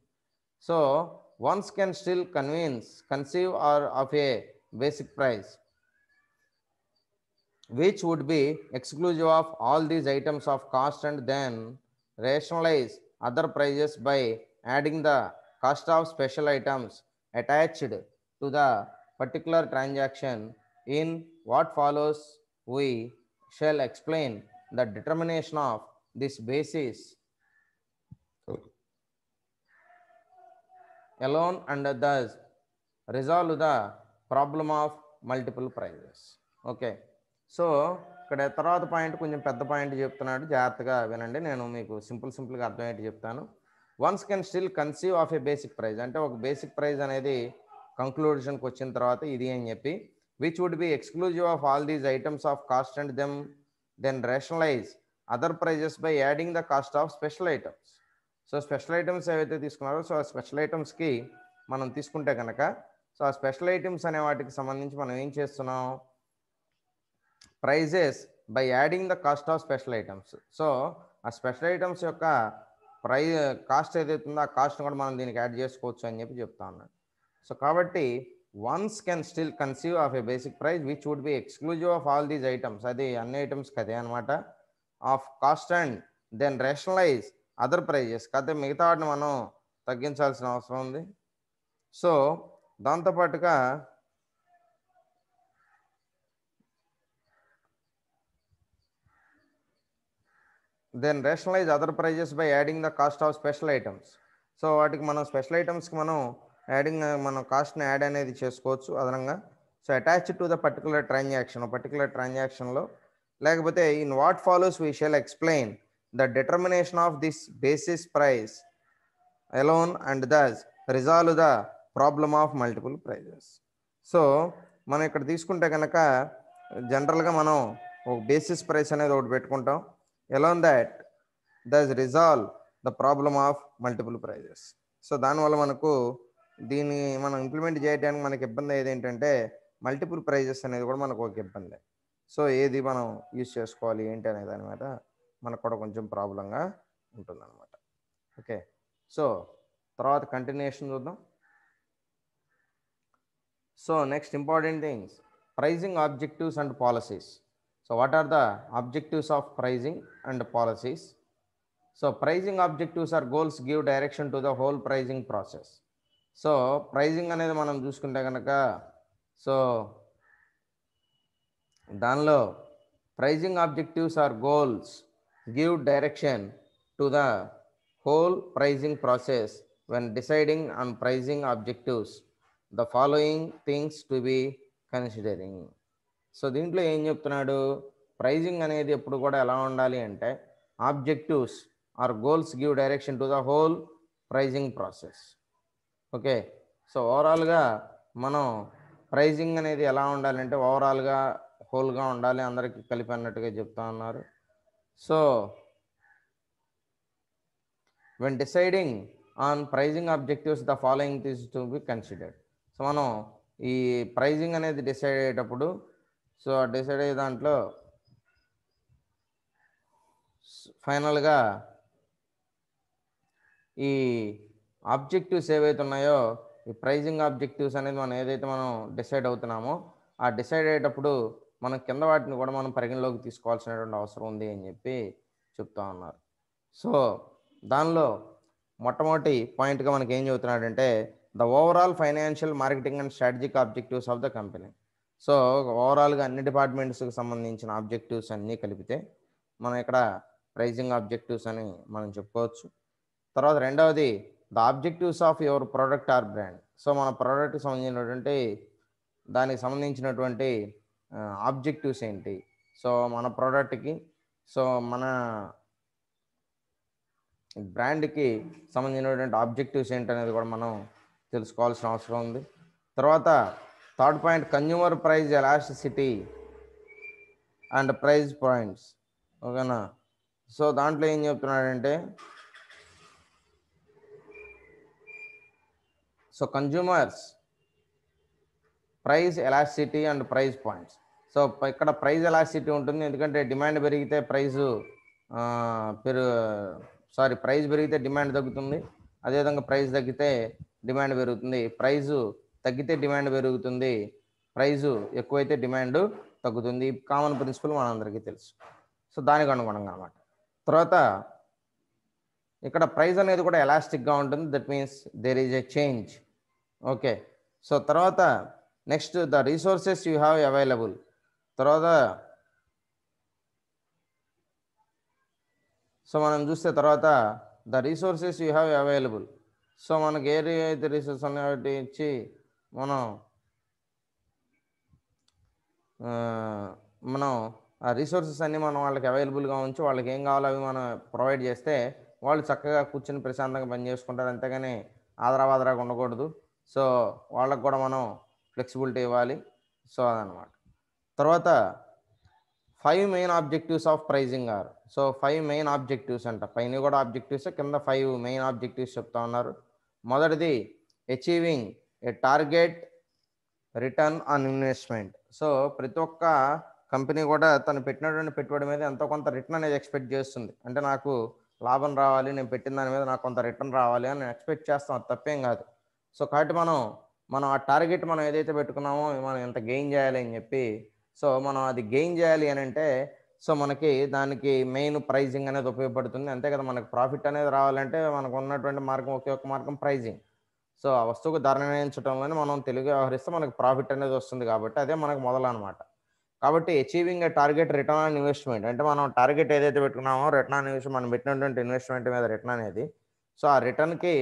S1: So ones can still conceive or of a basic price which would be exclusive of all these items of cost and then rationalize other prices by adding the cost of special items attached to the particular transaction. In what follows, we shall explain the determination of this basis alone and thus resolve the problem of multiple prices. Okay. So ఇక్కడ తర్వాత point కొంచెం పెద్ద point చెప్తున్నాడు, జాగ్రత్తగా వినండి. నేను మీకు సింపుల్గా అర్థమయ్యేది చెప్తాను. Ones can still conceive of a basic price అంటే ఒక బేసిక్ ప్రైజ్ అనేది కంక్లూజన్కి వచ్చిన తర్వాత ఇది అని చెప్పి which would be exclusive of all these items of cost and then rationalise other prices by adding the cost of special items. So special items ఏవైతే తీసుకున్నారో సో ఆ స్పెషల్ ఐటమ్స్కి మనం తీసుకుంటే కనుక సో ఆ స్పెషల్ ఐటమ్స్ అనే వాటికి సంబంధించి మనం ఏం చేస్తున్నాం, prices by adding the cost of special items. So ఆ స్పెషల్ ఐటమ్స్ యొక్క కాస్ట్ ఏదైతే ఉందో ఆ కాస్ట్ని కూడా మనం దీనికి యాడ్ చేసుకోవచ్చు అని చెప్పి చెప్తా ఉన్నాడు. సో కాబట్టి once can still conceive of a basic price which would be exclusive of all these items, అది అన్ని ఐటమ్స్కి అదే అనమాట, of cost and then rationalise other prices, కాకపోతే మిగతా వాటిని మనం తగ్గించాల్సిన అవసరం ఉంది. సో దాంతోపాటుగా then rationalise other prices by adding the cost of special items. So వాటికి మనం స్పెషల్ ఐటమ్స్కి మనం మనం కాస్ట్ని యాడ్ అనేది చేసుకోవచ్చు అదనంగా. So attach to the particular ట్రాన్సాక్షన్లో లేకపోతే in what follows we shall explain the determination of this basis price alone and thus resolve the problem of multiple prices. So మనం ఇక్కడ తీసుకుంటే కనుక జనరల్గా మనం ఒక బేసిస్ ప్రైస్ అనేది ఒకటి పెట్టుకుంటాం, alone that does resolve the problem of multiple prices. So దానివల్ల మనకు దీన్ని మనం ఇంప్లిమెంట్ చేయడానికి మనకి ఇబ్బంది ఏది ఏంటంటే మల్టిపుల్ ప్రైజెస్ అనేది కూడా మనకు ఒక ఇబ్బంది. సో ఏది మనం యూజ్ చేసుకోవాలి ఏంటి అనే దాని మీద మనకు కూడా కొంచెం ప్రాబ్లంగా ఉంటుందన్నమాట. ఓకే, సో తర్వాత కంటిన్యూషన్ చూద్దాం. So next important things, pricing objectives and policies. So what are the objectives of pricing and policies? So pricing objectives are goals give direction to the whole pricing process. So pricing అనేది మనం చూసుకుంటే కనుక so దానిలో pricing objectives or goals give direction to the whole pricing process. when deciding on pricing objectives the following things to be considering. So దీంట్లో ఏం చెప్తున్నాడు, pricing అనేది ఎప్పుడు కూడా ఎలా ఉండాలి అంటే objectives or goals give direction to the whole pricing process. Okay, so ఓవరాల్గా మనం ప్రైజింగ్ అనేది ఎలా ఉండాలి అంటే ఓవరాల్గా హోల్గా ఉండాలి, అందరికీ కలిపి అన్నట్టుగా చెప్తా ఉన్నారు. So when deciding on pricing objectives the following things to be considered. So మనం ఈ ప్రైజింగ్ అనేది డిసైడ్ అయ్యేటప్పుడు సో డిసైడ్ అయ్యే దాంట్లో ఫైనల్గా ఈ ఆబ్జెక్టివ్స్ ఏవైతే ఉన్నాయో ఈ ప్రైజింగ్ ఆబ్జెక్టివ్స్ అనేది మనం ఏదైతే మనం డిసైడ్ అవుతున్నామో ఆ డిసైడ్ అయ్యేటప్పుడు మనం కింద వాటిని కూడా మనం పరిగణలోకి తీసుకోవాల్సినటువంటి అవసరం ఉంది అని చెప్పి చెప్తా ఉన్నారు. సో దానిలో మొట్టమొదటి పాయింట్గా మనకి ఏం చెబుతున్నాడంటే the overall financial marketing and strategic objectives of the company. So ఓవరాల్గా అన్ని డిపార్ట్మెంట్స్కి సంబంధించిన ఆబ్జెక్టివ్స్ అన్నీ కలిపితే మనం ఇక్కడ ప్రైజింగ్ ఆబ్జెక్టివ్స్ అని మనం చెప్పుకోవచ్చు. తర్వాత రెండవది the objectives of your product or brand. So మన ప్రోడక్ట్కి సంబంధించినటువంటి దానికి సంబంధించినటువంటి ఆబ్జెక్టివ్స్ ఏంటి, సో మన ప్రోడక్ట్కి సో మన బ్రాండ్కి సంబంధించినటువంటి ఆబ్జెక్టివ్స్ ఏంటనేది కూడా మనం తెలుసుకోవాల్సిన అవసరం ఉంది. తర్వాత third point consumer price elasticity and price points. ఓకేనా, సో దాంట్లో ఏం చెప్తున్నాడంటే so consumers price elasticity and price points. So ఇక్కడ ప్రైస్ ఎలాసిటీ ఉంటుంది, ఎందుకంటే డిమాండ్ పెరిగితే ప్రైస్ పెరిగితే డిమాండ్ తగ్గుతుంది, అదేవిధంగా ప్రైస్ తగ్గితే డిమాండ్ పెరుగుతుంది. ప్రైజు తగ్గితే డిమాండ్ పెరుగుతుంది, ప్రైజు ఎక్కువైతే డిమాండ్ తగ్గుతుంది. కామన్ ప్రిన్సిపల్ మనందరికీ తెలుసు. సో దానికి అనుగుణంగా అన్నమాట. తర్వాత ఇక్కడ ప్రైస్ అనేది కూడా ఎలాస్టిక్గా ఉంటుంది, that means there is a change. Okay, so తర్వాత next the resources you have available. తర్వాత సో మనం చూస్తే తర్వాత the resources you have available. So మనకి ఏ అయితే రిసోర్స్ అనేవి ఇచ్చి మనం ఆ రిసోర్సెస్ అన్నీ మనం వాళ్ళకి అవైలబుల్గా ఉంచి వాళ్ళకి ఏం కావాలో అవి మనం ప్రొవైడ్ చేస్తే వాళ్ళు చక్కగా కూర్చొని ప్రశాంతంగా పని చేసుకుంటారు, అంతేగాని ఆదరాబాదరాగా ఉండకూడదు. సో వాళ్ళకు కూడా మనం ఫ్లెక్సిబిలిటీ ఇవ్వాలి. సో అదనమాట. తర్వాత 5 main objectives of pricing are. So 5 main objectives అంట, పైన కూడా ఆబ్జెక్టివ్స్, కింద 5 మెయిన్ ఆబ్జెక్టివ్స్ చెప్తా ఉన్నారు. మొదటిది achieving A target return on investment. So ప్రతి ఒక్క కంపెనీ కూడా తను పెట్టినటువంటి పెట్టుబడి మీద ఎంతో కొంత రిటర్న్ అనేది ఎక్స్పెక్ట్ చేస్తుంది. అంటే నాకు లాభం రావాలి, నేను పెట్టిన దాని మీద నాకు కొంత రిటర్న్ రావాలి అని ఎక్స్పెక్ట్ చేస్తాం, అది తప్పేం కాదు. సో కాబట్టి మనం ఆ టార్గెట్ మనం ఏదైతే పెట్టుకున్నామో మనం ఎంత గెయిన్ చేయాలి అని చెప్పి, సో మనం అది గెయిన్ చేయాలి అని అంటే సో మనకి దానికి మెయిన్ ప్రైజింగ్ అనేది ఉపయోగపడుతుంది, అంతే కదా. మనకు ప్రాఫిట్ అనేది రావాలంటే మనకు ఉన్నటువంటి మార్గం ఒకే ఒక మార్గం ప్రైజింగ్. సో ఆ వస్తువుకు ధర నిర్ణయించడంలోనే మనం తెలుగు వ్యవహరిస్తే మనకు ప్రాఫిట్ అనేది వస్తుంది, కాబట్టి అదే మనకు మొదలు అనమాట. కాబట్టి achieving A target return on investment అంటే మనం టార్గెట్ ఏదైతే పెట్టుకున్నామో రిటర్న్ ఆన్ ఇన్వెస్ట్మెంట్, మనం పెట్టినటువంటి ఇన్వెస్ట్మెంట్ మీద రిటర్న్ అనేది, సో ఆ రిటర్న్కి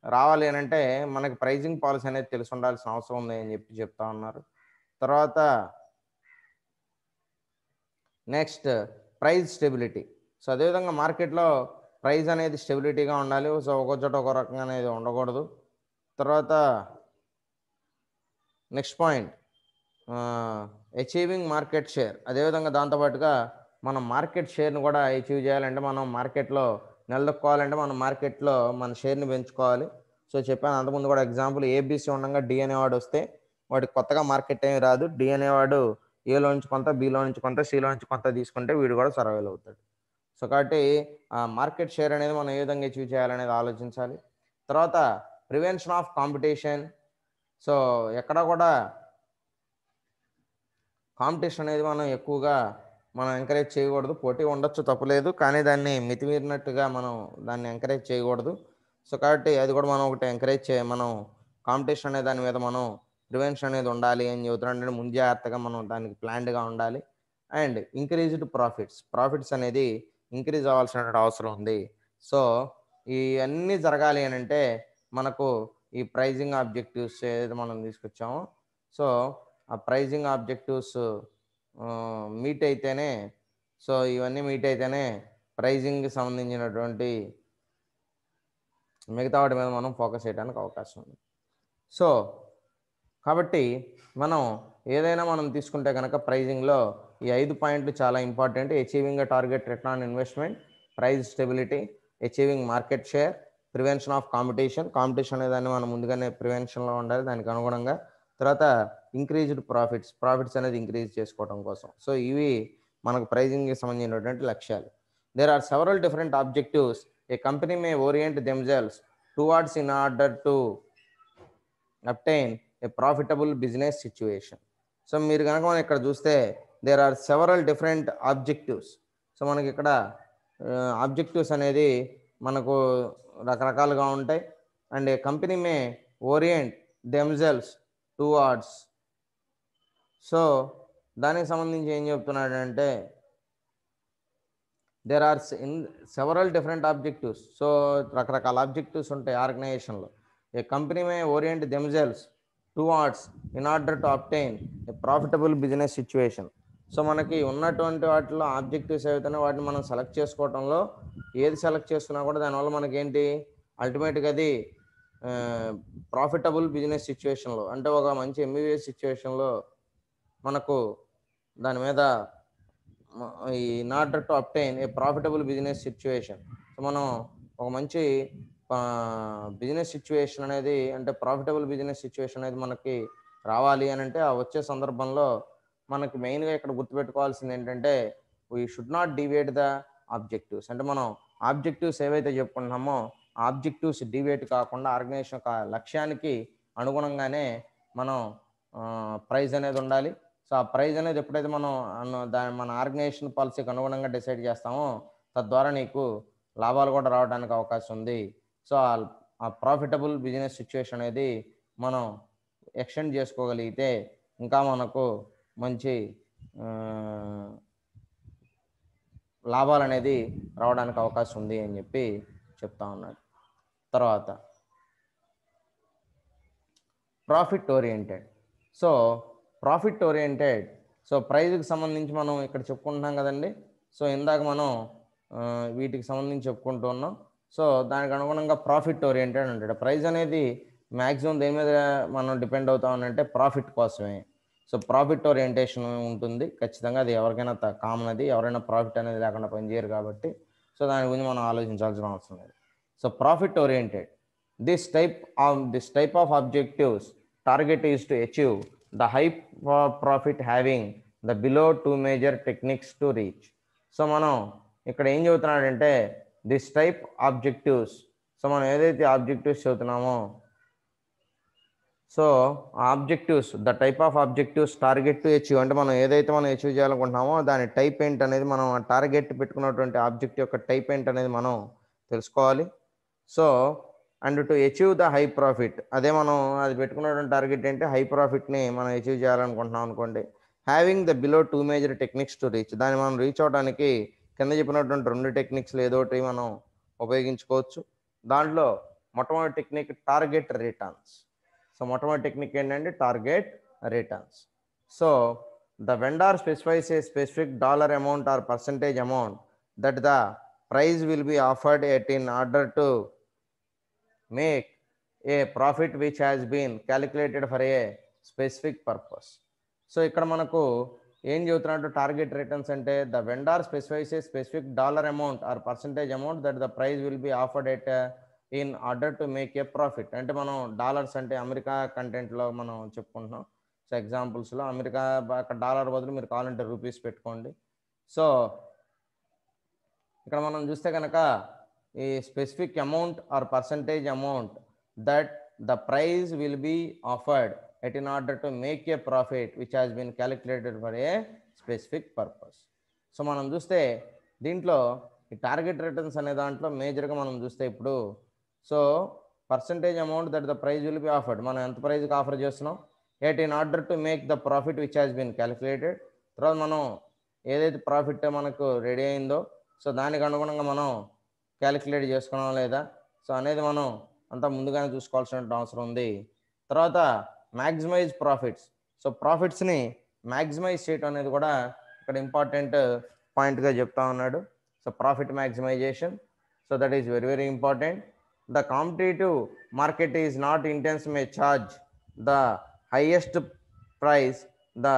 S1: రావాలి అని అంటే మనకి ప్రైజింగ్ పాలసీ అనేది తెలిసి ఉండాల్సిన అవసరం ఉంది అని చెప్తా ఉన్నారు. తర్వాత నెక్స్ట్ ప్రైస్ స్టెబిలిటీ. సో అదేవిధంగా మార్కెట్లో ప్రైస్ అనేది స్టెబిలిటీగా ఉండాలి. సో ఒక్కో చోట ఒక రకంగా అనేది ఉండకూడదు. తర్వాత next point achieving market share. అదేవిధంగా దాంతోపాటుగా మనం మార్కెట్ షేర్ని కూడా అచీవ్ చేయాలంటే మనం మార్కెట్లో నిలదొక్కోవాలంటే మనం మార్కెట్లో మన షేర్ని పెంచుకోవాలి. సో చెప్పాను అంతకుముందు కూడా ఎగ్జాంపుల్, ఏబీసీ ఉండగా డి అనేవాడు వస్తే వాడికి కొత్తగా మార్కెట్ ఏమి రాదు. డి అనేవాడు ఏలో నుంచి కొంత, బిలో నుంచి కొంత, సిలో నుంచి కొంత తీసుకుంటే వీడు కూడా సర్వైవ్ అవుతాడు. సో కాబట్టి ఆ మార్కెట్ షేర్ అనేది మనం ఏ విధంగా అచీవ్ చేయాలనేది ఆలోచించాలి. తర్వాత ప్రివెన్షన్ ఆఫ్ కాంపిటీషన్. సో ఎక్కడ కూడా కాంపిటీషన్ అనేది మనం ఎక్కువగా ఎంకరేజ్ చేయకూడదు. పోటీ ఉండొచ్చు, తప్పులేదు, కానీ దాన్ని మితిమీరినట్టుగా మనం దాన్ని ఎంకరేజ్ చేయకూడదు. సో కాబట్టి అది కూడా మనం ఒకటి ఎంకరేజ్ మనం కాంపిటీషన్ అనే దాని మీద మనం ప్రివెన్షన్ అనేది ఉండాలి అని చెబుతున్నాడు. ముందు జాగ్రత్తగా మనం దానికి ప్లాన్డ్గా ఉండాలి. అండ్ ఇంక్రీజ్డ్ ప్రాఫిట్స్ అనేది ఇంక్రీజ్ అవ్వాల్సిన అవసరం ఉంది. సో ఇవన్నీ జరగాలి అని అంటే మనకు ఈ ప్రైజింగ్ ఆబ్జెక్టివ్స్ ఏదైతే మనం తీసుకొచ్చామో, సో ఆ ప్రైజింగ్ ఆబ్జెక్టివ్స్ మీట్ అయితేనే, సో ఇవన్నీ మీట్ అయితేనే ప్రైజింగ్కి సంబంధించినటువంటి మిగతా వాటి మీద మనం ఫోకస్ చేయడానికి అవకాశం ఉంది. సో కాబట్టి మనం ఏదైనా మనం తీసుకుంటే కనుక ప్రైజింగ్లో ఈ 5 పాయింట్లు చాలా important. Achieving target return on investment, price stability, achieving market share, prevention of competition అనే దాన్ని మనం ముందుగానే ప్రివెన్షన్లో ఉండాలి దానికి అనుగుణంగా. తర్వాత ఇంక్రీజ్డ్ ప్రాఫిట్స్ అనేది ఇంక్రీజ్ చేసుకోవడం కోసం. సో ఇవి మనకు ప్రైజింగ్కి సంబంధించినటువంటి లక్ష్యాలు. There are several different objectives a company may orient themselves towards in order to obtain a profitable business situation. So మీరు కనుక మనం ఇక్కడ చూస్తే there are several different objectives. So మనకి ఇక్కడ ఆబ్జెక్టివ్స్ అనేది మనకు రకరకాలుగా ఉంటాయి. And a company may orient themselves towards. So దానికి సంబంధించి ఏం చెప్తున్నాడంటే there are several different objectives. So రకరకాల ఆబ్జెక్టివ్స్ ఉంటాయి ఆర్గనైజేషన్లో. A company may orient themselves towards in order to obtain a profitable business situation. So మనకి ఉన్నటువంటి వాటిలో ఆబ్జెక్టివ్స్ ఏవైతే వాటిని మనం సెలెక్ట్ చేసుకోవడంలో ఏది సెలెక్ట్ చేసుకున్నా కూడా దానివల్ల మనకి ఏంటి అల్టిమేట్గా అది ప్రాఫిటబుల్ బిజినెస్ సిచ్యువేషన్లో, అంటే ఒక మంచి ఎంబీబీఎస్ సిచ్యువేషన్లో మనకు దాని మీద in order to obtain a profitable business situation. So మనం ఒక మంచి బిజినెస్ సిచ్యువేషన్ అనేది, అంటే ప్రాఫిటబుల్ బిజినెస్ సిచ్యువేషన్ అనేది మనకి రావాలి అని అంటే ఆ వచ్చే సందర్భంలో మనకి మెయిన్గా ఇక్కడ గుర్తుపెట్టుకోవాల్సింది ఏంటంటే we should not deviate the objectives. అంటే మనం ఆబ్జెక్టివ్స్ ఏవైతే చెప్పుకుంటున్నామో ఆ ఆబ్జెక్టివ్స్ డివియేట్ కాకుండా ఆర్గనైజేషన్ యొక్క లక్ష్యానికి అనుగుణంగానే మనం ప్రైజ్ అనేది ఉండాలి. సో ఆ ప్రైజ్ అనేది ఎప్పుడైతే మనం మన ఆర్గనైజేషన్ పాలసీకి అనుగుణంగా డిసైడ్ చేస్తామో తద్వారా నీకు లాభాలు కూడా రావడానికి అవకాశం ఉంది. సో ఆ ప్రాఫిటబుల్ బిజినెస్ సిచ్యువేషన్ అనేది మనం ఎక్స్టెండ్ చేసుకోగలిగితే ఇంకా మనకు మంచి లాభాలు అనేది రావడానికి అవకాశం ఉంది అని చెప్పి చెప్తా ఉన్నాడు. తర్వాత profit oriented. So profit oriented, so ప్రైజ్కి సంబంధించి మనం ఇక్కడ చెప్పుకుంటున్నాం కదండి. సో ఇందాక మనం వీటికి సంబంధించి చెప్పుకుంటూ ఉన్నాం. సో దానికి అనుగుణంగా ప్రాఫిట్ ఓరియంటెడ్ అంటాడు. ప్రైజ్ అనేది మ్యాక్సిమం దేని మీద మనం డిపెండ్ అవుతామనంటే ప్రాఫిట్ కోసమే. సో ప్రాఫిట్ ఓరియంటేషన్ ఉంటుంది ఖచ్చితంగా, అది ఎవరికైనా కామన్. అది ఎవరైనా ప్రాఫిట్ అనేది లేకుండా పనిచేయరు కాబట్టి సో దాని గురించి మనం ఆలోచించాల్సిన అవసరం లేదు. So profit oriented, this type of objectives target is to achieve the high profit having the below two major techniques to reach. So మనం ఇక్కడ ఏం చెబుతున్నాడంటే దిస్ టైప్ ఆబ్జెక్టివ్స్, సో మనం ఏదైతే ఆబ్జెక్టివ్స్ చెబుతున్నామో so objectives, the type of objectives target to achieve, అంటే మనం ఏదైతే మనం అచీవ్ చేయాలనుకుంటున్నామో దాని టైప్ ఏంటి అనేది మనం టార్గెట్ పెట్టుకున్నటువంటి ఆబ్జెక్ట్ యొక్క టైప్ ఏంటి అనేది మనం తెలుసుకోవాలి. So and to achieve the high profit, అదే మనం అది పెట్టుకున్నటువంటి టార్గెట్ ఏంటి, హై ప్రాఫిట్ని మనం అచీవ్ చేయాలనుకుంటున్నాం అనుకోండి. Having the below two major techniques to reach, దాన్ని మనం రీచ్ అవడానికి కింద చెప్పినటువంటి 2 టెక్నిక్స్లో ఏదో ఒకటి మనం ఉపయోగించుకోవచ్చు. దాంట్లో మొట్టమొదటి టెక్నిక్ టార్గెట్ రిటర్న్స్. సో మొట్టమొదటి టెక్నిక్ ఏంటంటే target returns. So the vendor specifies a specific dollar amount or percentage amount that the price will be offered at in order to make a profit which has been calculated for a specific purpose. So ఇక్కడ మనకు ఏం చెబుతున్నట్టు target returns అంటే the vendor specifies a specific dollar amount or percentage amount that the price will be offered at in order to make a profit. అంటే మనం dollars అంటే America కంటెంట్లో మనం చెప్పుకుంటున్నాం. సో ఎగ్జాంపుల్స్లో అమెరికా డాలర్ బదులు మీరు కావాలంటే రూపీస్ పెట్టుకోండి. సో ఇక్కడ మనం చూస్తే కనుక ఈ specific amount or percentage amount that the price will be offered at in order to make a profit which has been calculated for a specific purpose. So మనం చూస్తే దీంట్లో ఈ టార్గెట్ రిటర్న్స్ అనే దాంట్లో మేజర్గా మనం చూస్తే ఇప్పుడు so percentage amount that the price will be offered, మనం ఎంత ప్రైజ్కి ఆఫర్ చేస్తున్నాం, at in order to make the profit which has been calculated. తర్వాత మనం ఏదైతే ప్రాఫిట్ మనకు రెడీ అయిందో సో దానికి అనుగుణంగా మనం క్యాలిక్యులేట్ చేసుకున్నాం లేదా సో అనేది మనం అంతా ముందుగానే చూసుకోవాల్సిన అవసరం ఉంది. తర్వాత మ్యాక్సిమైజ్ ప్రాఫిట్స్, సో ప్రాఫిట్స్ని మ్యాక్సిమైజ్ చేయటం అనేది కూడా ఇక్కడ ఇంపార్టెంట్ పాయింట్గా చెప్తా ఉన్నాడు. So profit maximisation, so that is very very important. The competitive market is not intense may charge the highest price the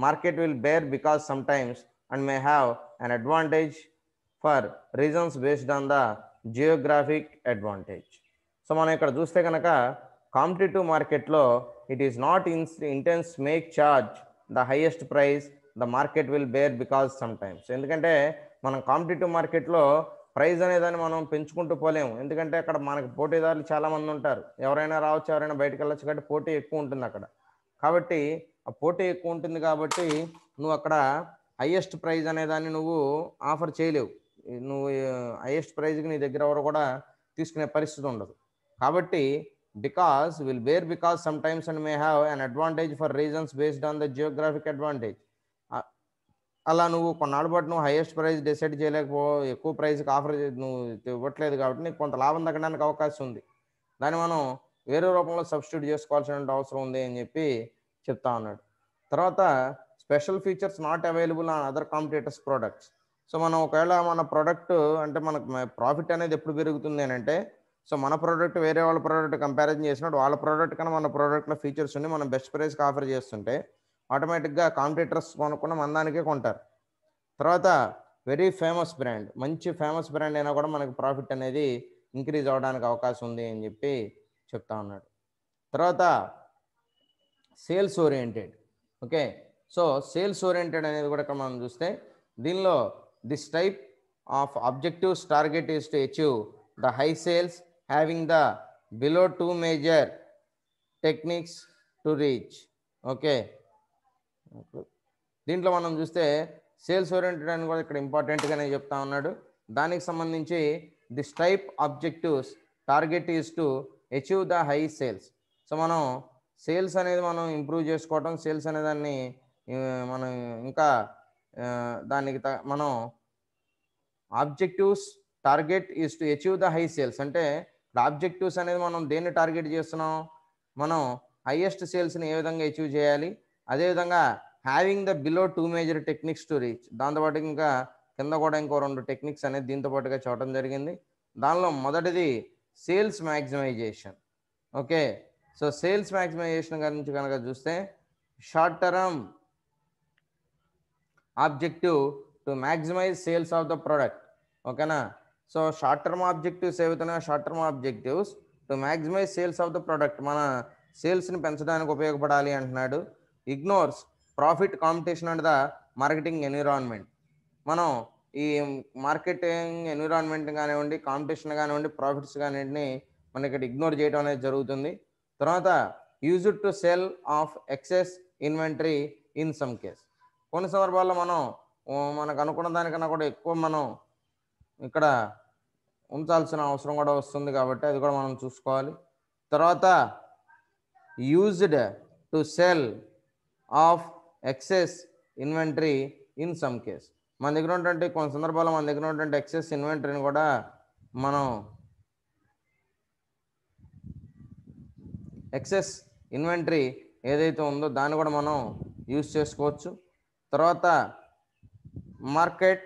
S1: market will bear because sometimes and may have an advantage for reasons based on the geographic advantage. So మనం ఇక్కడ చూస్తే కనుక competitive మార్కెట్లో it is not intense make charge the highest price the market will bear because sometimes. ఎందుకంటే మనం competitive మార్కెట్లో praise అనేదాన్ని మనం పెంచుకుంటూ పోలేము, ఎందుకంటే అక్కడ మనకు పోటీదారులు చాలామంది ఉంటారు, ఎవరైనా రావచ్చు ఎవరైనా బయటకు వెళ్ళచ్చు కాబట్టి పోటీ ఎక్కువ ఉంటుంది అక్కడ. కాబట్టి ఆ పోటీ ఎక్కువ ఉంటుంది కాబట్టి నువ్వు అక్కడ హైయెస్ట్ ప్రైజ్ అనేదాన్ని నువ్వు ఆఫర్ చేయలేవు, నువ్వు హైయెస్ట్ ప్రైజ్కి నీ దగ్గర ఎవరు కూడా తీసుకునే పరిస్థితి ఉండదు. కాబట్టి because will bear because sometimes and may have an advantage for reasons based on the geographic advantage. అలా నువ్వు కొన్నాళ్ళ పాటు నువ్వు హైయెస్ట్ ప్రైస్ డిసైడ్ చేయలేకపో, ఎక్కువ ప్రైస్కి ఆఫర్ నువ్వు ఇవ్వట్లేదు కాబట్టి నీకు కొంత లాభం తగ్గడానికి అవకాశం ఉంది, దాన్ని మనం వేరే రూపంలో సబ్స్టిట్యూట్ చేసుకోవాల్సిన అవసరం ఉంది అని చెప్పి చెప్తా ఉన్నాడు. తర్వాత special features not available on other competitors products. So మనం ఒకవేళ మన ప్రోడక్ట్ అంటే మనకు ప్రాఫిట్ అనేది ఎప్పుడు పెరుగుతుంది అని అంటే సో మన ప్రోడక్ట్ వేరే వాళ్ళ ప్రోడక్ట్ కంపారిజన్ చేసినప్పుడు వాళ్ళ ప్రోడక్ట్ కన్నా మన ప్రోడక్ట్లో ఫీచర్స్ ఉండి మనం బెస్ట్ ప్రైస్కి ఆఫర్ చేస్తుంటే ఆటోమేటిక్గా కాంపిటేటర్స్ కొనుక్కున్న మన దానికే కొంటారు. తర్వాత వెరీ ఫేమస్ బ్రాండ్, మంచి ఫేమస్ బ్రాండ్ అయినా కూడా మనకు ప్రాఫిట్ అనేది ఇంక్రీజ్ అవ్వడానికి అవకాశం ఉంది అని చెప్పి చెప్తా ఉన్నాడు. తర్వాత sales oriented. Okay. So sales oriented అనేది కూడా ఇక్కడ మనం చూస్తే దీనిలో this type of objectives target is to achieve the high sales having the below 2 major techniques to reach. Okay. దీంట్లో మనం చూస్తే సేల్స్ ఓరియంటెడ్ అని కూడా ఇక్కడ ఇంపార్టెంట్గానే చెప్తా ఉన్నాడు. దానికి సంబంధించి this type objectives target is to achieve the high sales. So మనం సేల్స్ అనేది మనం ఇంప్రూవ్ చేసుకోవటం, సేల్స్ అనే దాన్ని మనం ఇంకా దానికి మనం objectives target is to achieve the high sales అంటే ఆబ్జెక్టివ్స్ అనేది మనం దేన్ని టార్గెట్ చేస్తున్నాం, మనం హైయెస్ట్ సేల్స్ని ఏ విధంగా అచీవ్ చేయాలి, అదేవిధంగా having the below 2 major techniques to reach. దాంతోపాటు ఇంకా కింద కూడా ఇంకో 2 టెక్నిక్స్ అనేది దీంతో పాటుగా చూడటం జరిగింది. దానిలో మొదటిది sales maximisation. Okay. So sales maximisation గురించి కనుక చూస్తే short term objective to maximise sales of the product. ఓకేనా. సో షార్ట్ టర్మ్ ఆబ్జెక్టివ్స్ ఏవైతున్నాయో short term objectives to maximise sales of the product, మన సేల్స్ని పెంచడానికి ఉపయోగపడాలి అంటున్నాడు. Ignores profit competition and the marketing environment. మనం ఈ మార్కెటింగ్ ఎన్విరాన్మెంట్ కానివ్వండి, కాంపిటీషన్ కానివ్వండి, ప్రాఫిట్స్ కానివ్వండి మనం ఇక్కడ ఇగ్నోర్ చేయడం అనేది జరుగుతుంది. తర్వాత use it to sell of excess inventory in some case. కొన్ని సందర్భాల్లో మనం మనకు అనుకున్న దానికన్నా కూడా ఎక్కువ మనం ఇక్కడ ఉంచాల్సిన అవసరం కూడా వస్తుంది కాబట్టి అది కూడా మనం చూసుకోవాలి. తర్వాత used to sell of excess inventory in some case. మన దగ్గర ఉన్నటువంటి కొన్ని సందర్భాల్లో మన దగ్గర ఉన్నటువంటి ఎక్సెస్ ఇన్వెంటరీని కూడా మనం ఎక్సెస్ ఇన్వెంటరీ ఏదైతే ఉందో దాన్ని కూడా మనం యూజ్ చేసుకోవచ్చు. తర్వాత market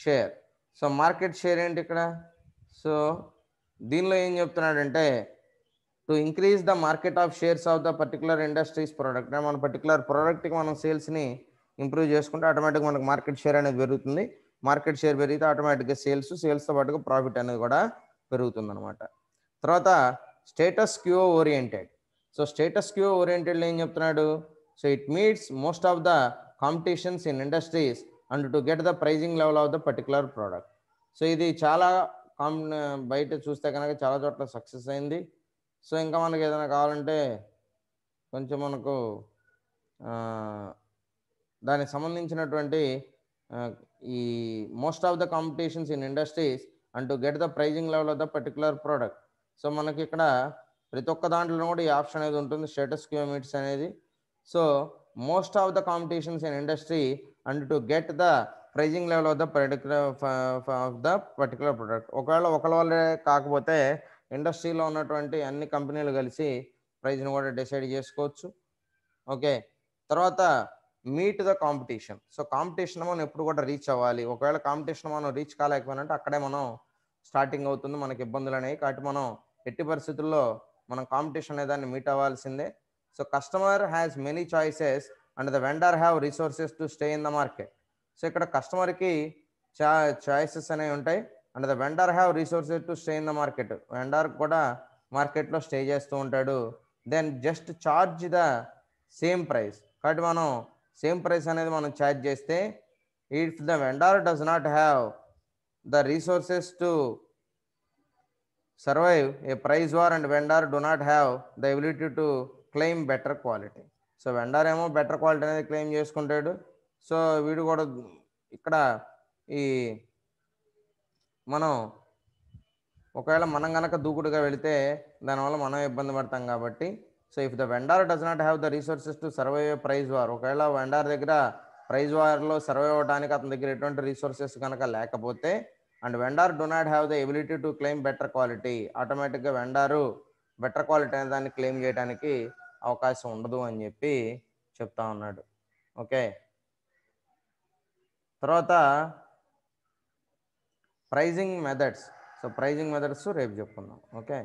S1: share. So market share ఏంటి ఇక్కడ, సో దీనిలో ఏం చెప్తున్నాడంటే to increase the market of shares of the particular industries product. మన పర్టికులర్ ప్రోడక్ట్కి మనం సేల్స్ని ఇంప్రూవ్ చేసుకుంటే ఆటోమేటిక్గా మనకు మార్కెట్ షేర్ అనేది పెరుగుతుంది. మార్కెట్ షేర్ పెరిగితే ఆటోమేటిక్గా సేల్స్తో పాటుగా ప్రాఫిట్ అనేది కూడా పెరుగుతుంది అనమాట. తర్వాత status quo oriented. So status quo ఓరియంటెడ్లో ఏం చెప్తున్నాడు, so it meets most of the competitions in industries and to get the pricing level of the particular product. So ఇది చాలా బయట చూస్తే కనుక చాలా చోట్ల సక్సెస్ అయింది. సో ఇంకా మనకి ఏదైనా కావాలంటే కొంచెం మనకు దానికి సంబంధించినటువంటి ఈ most of the competitions in industries and to get the pricing level of the particular product. So మనకి ఇక్కడ ప్రతి ఒక్క దాంట్లో కూడా ఈ ఆప్షన్ అనేది ఉంటుంది, స్టేటస్ క్యూ మీట్స్ అనేది. So most of the competitions in industry and to get the pricing level of the particular product. ఒకవేళ ఒకళ్ళ వల్లే కాకపోతే ఇండస్ట్రీలో ఉన్నటువంటి అన్ని కంపెనీలు కలిసి ప్రైజ్ని కూడా డిసైడ్ చేసుకోవచ్చు. ఓకే. తర్వాత meet the competition. So competition మనం ఎప్పుడు కూడా రీచ్ అవ్వాలి. ఒకవేళ కాంపిటీషన్ మనం రీచ్ కాలేకపోయినంటే అక్కడే మనం స్టార్టింగ్ అవుతుంది మనకి ఇబ్బందులు అనేవి. కాబట్టి మనం ఎట్టి పరిస్థితుల్లో మనం కాంపిటీషన్ అనే దాన్ని మీట్ అవ్వాల్సిందే. So customer has many choices and the vendor have resources to stay in the market. So ఇక్కడ కస్టమర్కి చాయిసెస్ అనేవి ఉంటాయి and the vendor have resources to stay in the market. Vendor కూడా మార్కెట్లో స్టే చేస్తూ ఉంటాడు. Then just charge the same price. కాబట్టి మనం సేమ్ ప్రైస్ అనేది మనం ఛార్జ్ చేస్తే if the vendor does not have the resources to survive a price war and vendor do not have the ability to claim better quality. So vendor ఏమో better quality అనేది claim చేసుకుంటాడు. So వీడు కూడా ఇక్కడ ఈ మనం ఒకవేళ మనం కనుక దూకుడుగా వెళితే దానివల్ల మనం ఇబ్బంది పడతాం కాబట్టి. So if the vendor does not have the resources to survive a price war, ఒకవేళ వెండర్ దగ్గర ప్రైజ్ వార్లో సర్వైవ్ అవ్వడానికి అతని దగ్గర ఎటువంటి రిసోర్సెస్ కనుక లేకపోతే and vendor do not have the ability to claim better quality, ఆటోమేటిక్గా వెండరు బెటర్ క్వాలిటీ అనే దాన్ని క్లెయిమ్ చేయడానికి అవకాశం ఉండదు అని చెప్పి చెప్తా ఉన్నాడు. ఓకే. తర్వాత pricing methods. So pricing methods రేపు చెప్పుకుందాం. ఓకే.